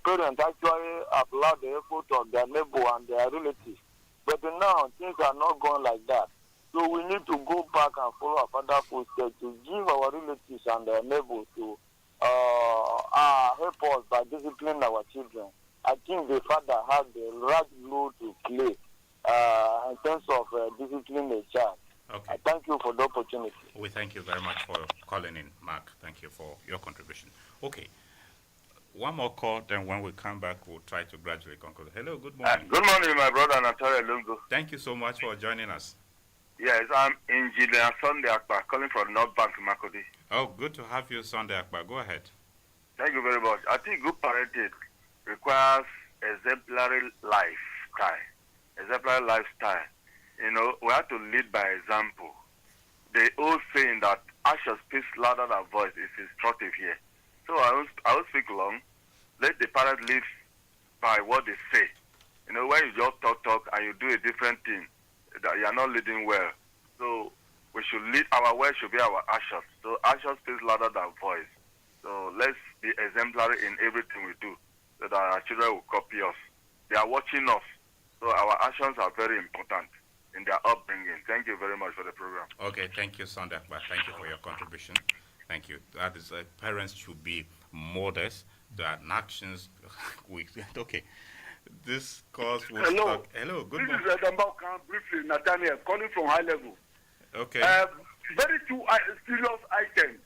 parent actually applaud the effort of their neighbor and their relatives. But now things are not going like that. So we need to go back and follow our father's footsteps to give our relatives and their neighbors to help us by disciplining our children. I think the father has the right role to play in terms of disciplining the child. Okay. I thank you for the opportunity. We thank you very much for calling in, Mark. Thank you for your contribution. Okay. One more call, then when we come back, we'll try to gradually conclude. Hello, good morning. Good morning, my brother Nathaniel Nongu. Thank you so much for joining us. Yes, I'm Engineer Sunday Akbar, calling from North Bank, Makurdi. Oh, good to have you, Sunday Akbar. Go ahead. Thank you very much. I think good parenting requires exemplary lifestyle. Exemplary lifestyle. You know, we have to lead by example. The old saying that action speaks louder than voice is instructive here. So I won't speak long. Let the parents live by what they say. You know, when you just talk and you do a different thing, that you are not leading well. So we should lead, our words should be our actions. So action speaks louder than voice. So let's be exemplary in everything we do so that our children will copy us. They are watching us. So our actions are very important in their upbringing. Thank you very much for the program. Okay, thank you, Sunday Akbar. Thank you for your contribution. Thank you. That is, parents should be modest. Their actions. Okay. This course will start. Hello, good morning. This is Adambaukan, briefly, Nathaniel, calling from high level. Okay. Very two serious items.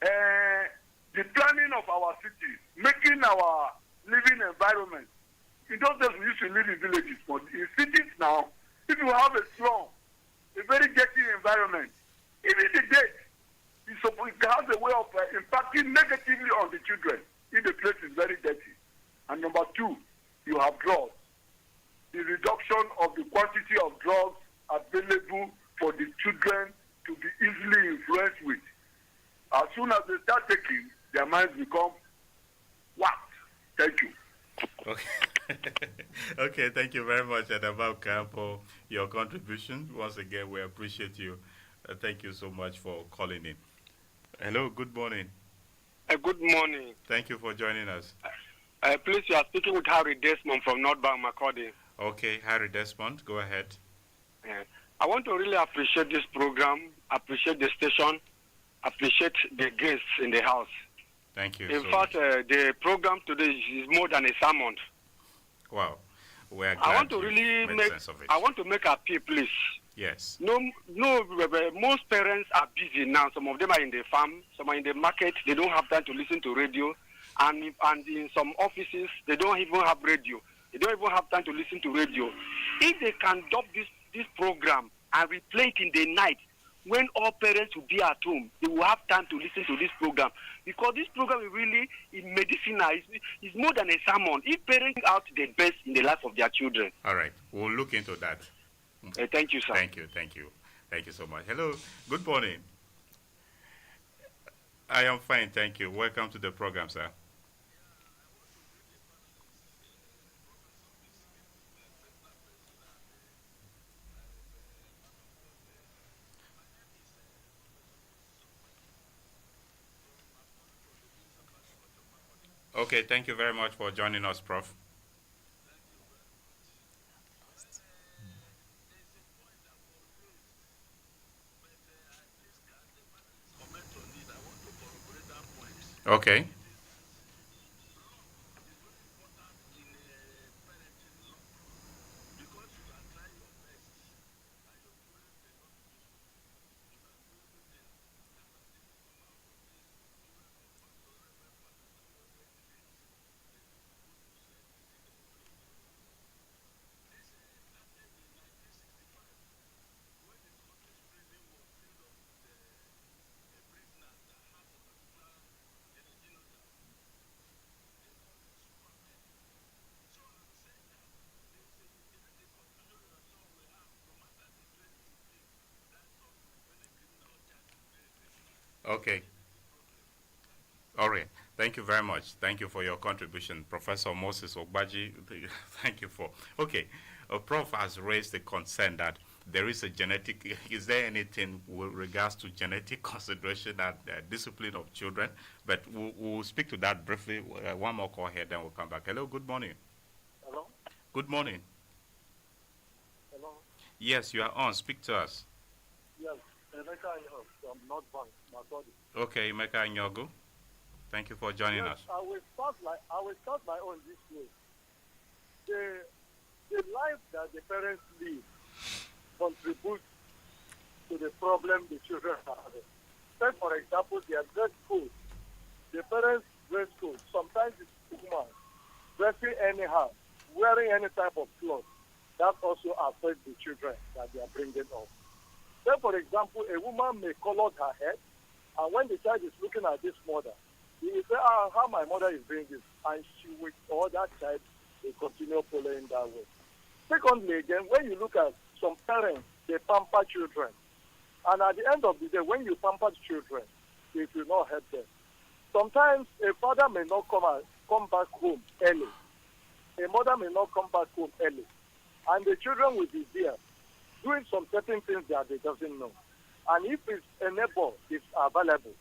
The planning of our cities, making our living environment. In those days, we used to live in villages, but in cities now, if you have a slum, a very dirty environment, even the dead, it has a way of impacting negatively on the children if the place is very dirty. And number two, you have drugs. The reduction of the quantity of drugs available for the children to be easily influenced with. As soon as they start taking, their minds become whacked. Thank you. Okay. Okay, thank you very much, Adambaukan, for your contribution. Once again, we appreciate you. Thank you so much for calling in. Hello, good morning. Good morning. Thank you for joining us. Please, you are speaking with Harry Desmond from North Bank, Makurdi. Okay, Harry Desmond, go ahead. I want to really appreciate this program, appreciate the station, appreciate the guests in the house. Thank you. In fact, the program today is more than a sermon. Wow. We are glad I want to really make sense of it. I want to make a appeal, please. Yes. Most parents are busy now. Some of them are in the farm, some are in the market. They don't have time to listen to radio. And in some offices, they don't even have radio. They don't even have time to listen to radio. If they can adopt this program and replay it in the night, when all parents will be at home, they will have time to listen to this program. Because this program is really medicinal. It's more than a sermon. If parents out the best in the life of their children. All right. We'll look into that. Thank you, sir. Thank you. Thank you so much. Hello. Good morning. I am fine. Thank you. Welcome to the program, sir. Okay, thank you very much for joining us, Prof. Okay. Okay. All right. Thank you very much. Thank you for your contribution, Professor Moses Ogbaji. Thank you for. Okay. Prof has raised the concern that there is a genetic. Is there anything with regards to genetic consideration and discipline of children? But we'll speak to that briefly. One more call here, then we'll come back. Hello. Good morning. Hello. Good morning. Hello. Yes, you are on. Speak to us. Yes, Emeka Hanior from North Bank, Makurdi. Okay, Emeka Nyogo. Thank you for joining us. I will start my own this way. The life that the parents live contributes to the problem the children are having. Take for example, their dress code. The parents' dress code. Sometimes it's woman dressing anyhow, wearing any type of clothes. That also affects the children that they are bringing up. Then, for example, a woman may color her hair, and when the child is looking at this mother, he will say, how my mother is doing this, and she will, or that child will continue following that way. Secondly, again, when you look at some parents, they pamper children, and at the end of the day, when you pamper children, it will not help them. Sometimes a father may not come back home early. A mother may not come back home early, and the children will be there doing some certain things that they doesn't know. And if a neighbor is available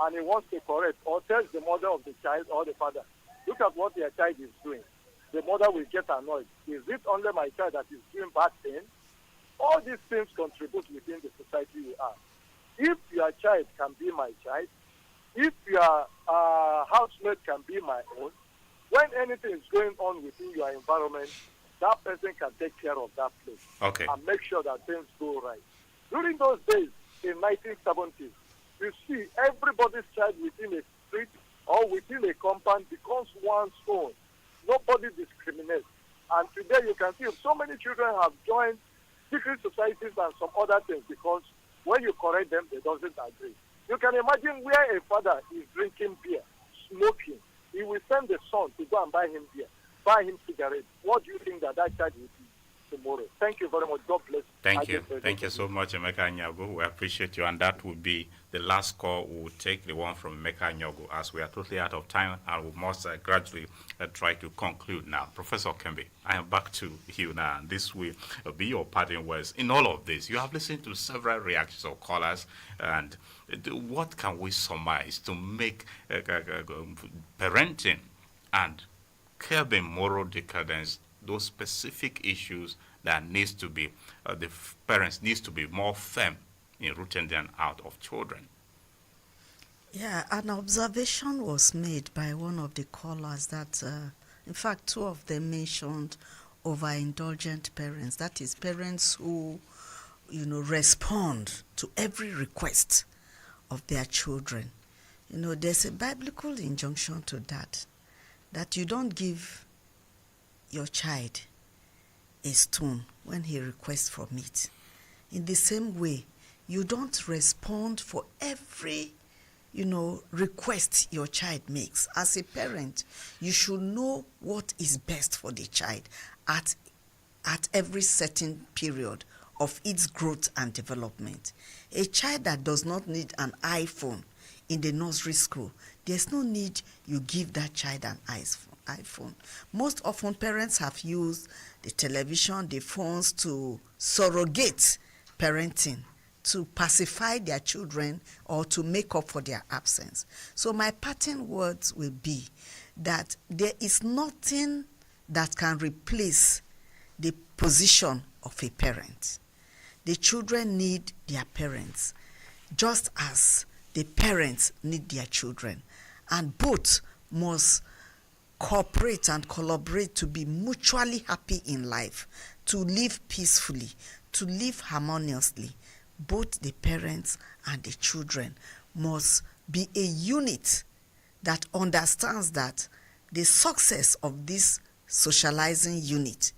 and he wants to correct or tells the mother of the child or the father, look at what their child is doing, the mother will get annoyed. Is it only my child that is doing bad things? All these things contribute within the society we are. If your child can be my child, if your housemate can be my own, when anything is going on within your environment, that person can take care of that place and make sure that things go right. During those days in 1970s, you see everybody's child within a street or within a compound becomes one's own. Nobody discriminates. And today you can see so many children have joined secret societies and some other things because when you correct them, they doesn't agree. You can imagine where a father is drinking beer, smoking. He will send the son to go and buy him beer, buy him cigarettes. What do you think that child will be tomorrow? Thank you very much. God bless. Thank you. Thank you so much, Emeka Nyogo. We appreciate you. And that will be the last call. We will take the one from Emeka Nyogo as we are totally out of time and we must gradually try to conclude now. Professor Kembe, I am back to you now. And this will be your parting words. In all of this, you have listened to several reactions of callers. And what can we surmise to make parenting and curbing moral decadence those specific issues that needs to be, the parents needs to be more firm in rooting them out of children? Yeah, an observation was made by one of the callers that, in fact, two of them mentioned overindulgent parents. That is, parents who respond to every request of their children. There's a biblical injunction to that you don't give your child a stone when he requests for meat. In the same way, you don't respond for every request your child makes. As a parent, you should know what is best for the child at every certain period of its growth and development. A child that does not need an iPhone in the nursery school, there's no need you give that child an iPhone. Most often, parents have used the television, the phones to surrogate parenting, to pacify their children or to make up for their absence. So my parting words will be that there is nothing that can replace the position of a parent. The children need their parents, just as the parents need their children. And both must cooperate and collaborate to be mutually happy in life, to live peacefully, to live harmoniously. Both the parents and the children must be a unit that understands that the success of this socializing unit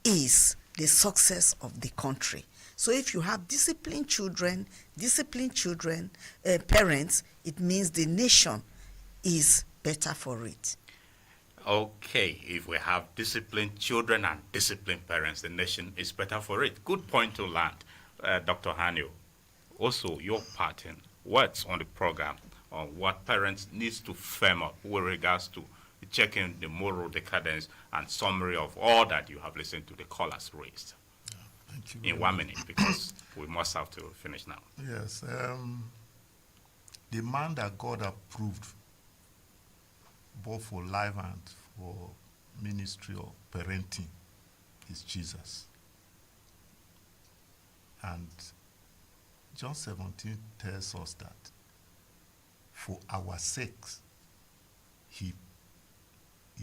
is the success of the country. So if you have disciplined children, parents, it means the nation is better for it. Okay, if we have disciplined children and disciplined parents, the nation is better for it. Good point to land. Dr. Hanior, also your parting words on the program on what parents needs to firm up with regards to checking the moral decadence and summary of all that you have listened to the callers raised. Thank you. In 1 minute, because we must have to finish now. Yes. The man that God approved both for life and for ministry or parenting is Jesus. And John 17 tells us that for our sakes, he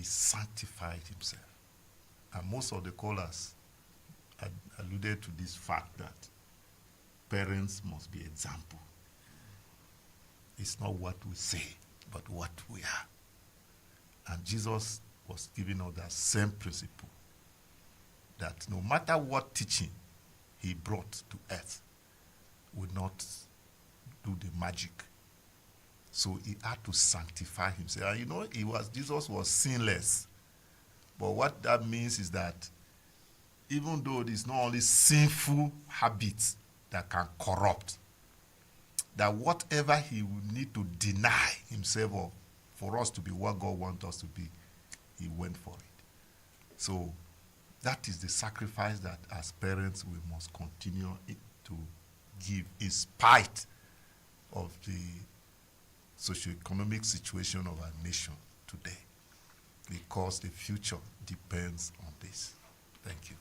sanctified himself. And most of the callers alluded to this fact that parents must be example. It's not what we say, but what we are. And Jesus was giving us that same principle, that no matter what teaching he brought to earth, would not do the magic. So he had to sanctify himself. And Jesus was sinless. But what that means is that even though it is not only sinful habits that can corrupt, that whatever he would need to deny himself of for us to be what God wants us to be, he went for it. So that is the sacrifice that as parents we must continue to give in spite of the socio-economic situation of our nation today, because the future depends on this. Thank you.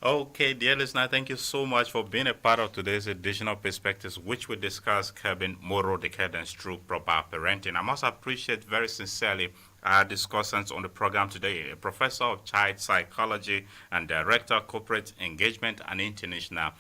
Okay, dear listener, thank you so much for being a part of today's edition of Perspectives, which we discuss curbing moral decadence through proper parenting. I must appreciate very sincerely our discussants on the program today, a professor of child psychology and director of corporate engagement and international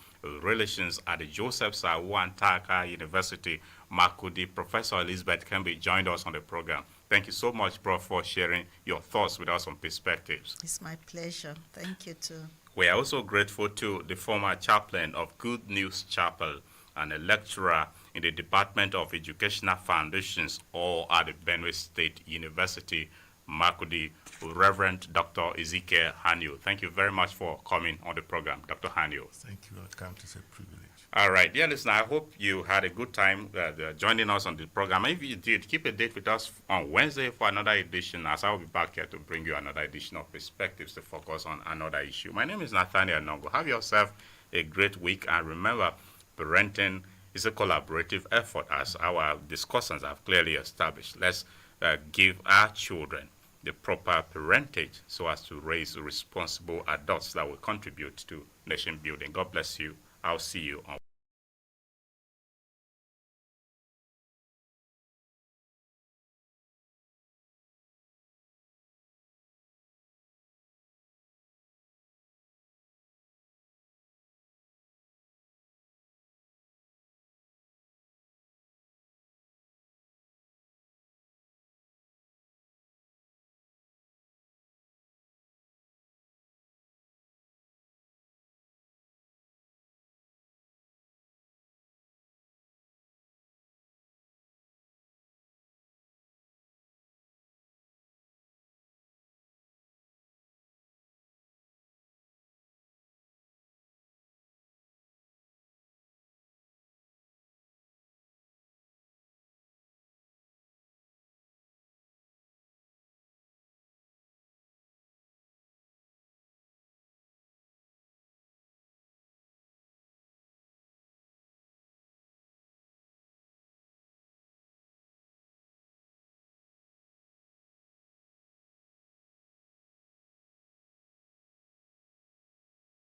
relations at the Joseph Sarwuan Tarka University, Makurdi. Professor Elizabeth Kembe joined us on the program. Thank you so much, Prof, for sharing your thoughts with us on Perspectives. It's my pleasure. Thank you, too. We are also grateful to the former chaplain of Good News Chapel and a lecturer in the Department of Educational Foundations, or at the Benue State University, Makurdi, Reverend Dr. Ezekiel Hanior. Thank you very much for coming on the program, Dr. Hanior. Thank you. I count it a privilege. All right, dear listener, I hope you had a good time joining us on the program. If you did, keep a date with us on Wednesday for another edition, as I will be back here to bring you another edition of Perspectives to focus on another issue. My name is Nathaniel Nongu. Have yourself a great week, and remember, parenting is a collaborative effort, as our discussants have clearly established. Let's give our children the proper parentage so as to raise responsible adults that will contribute to nation building. God bless you. I'll see you on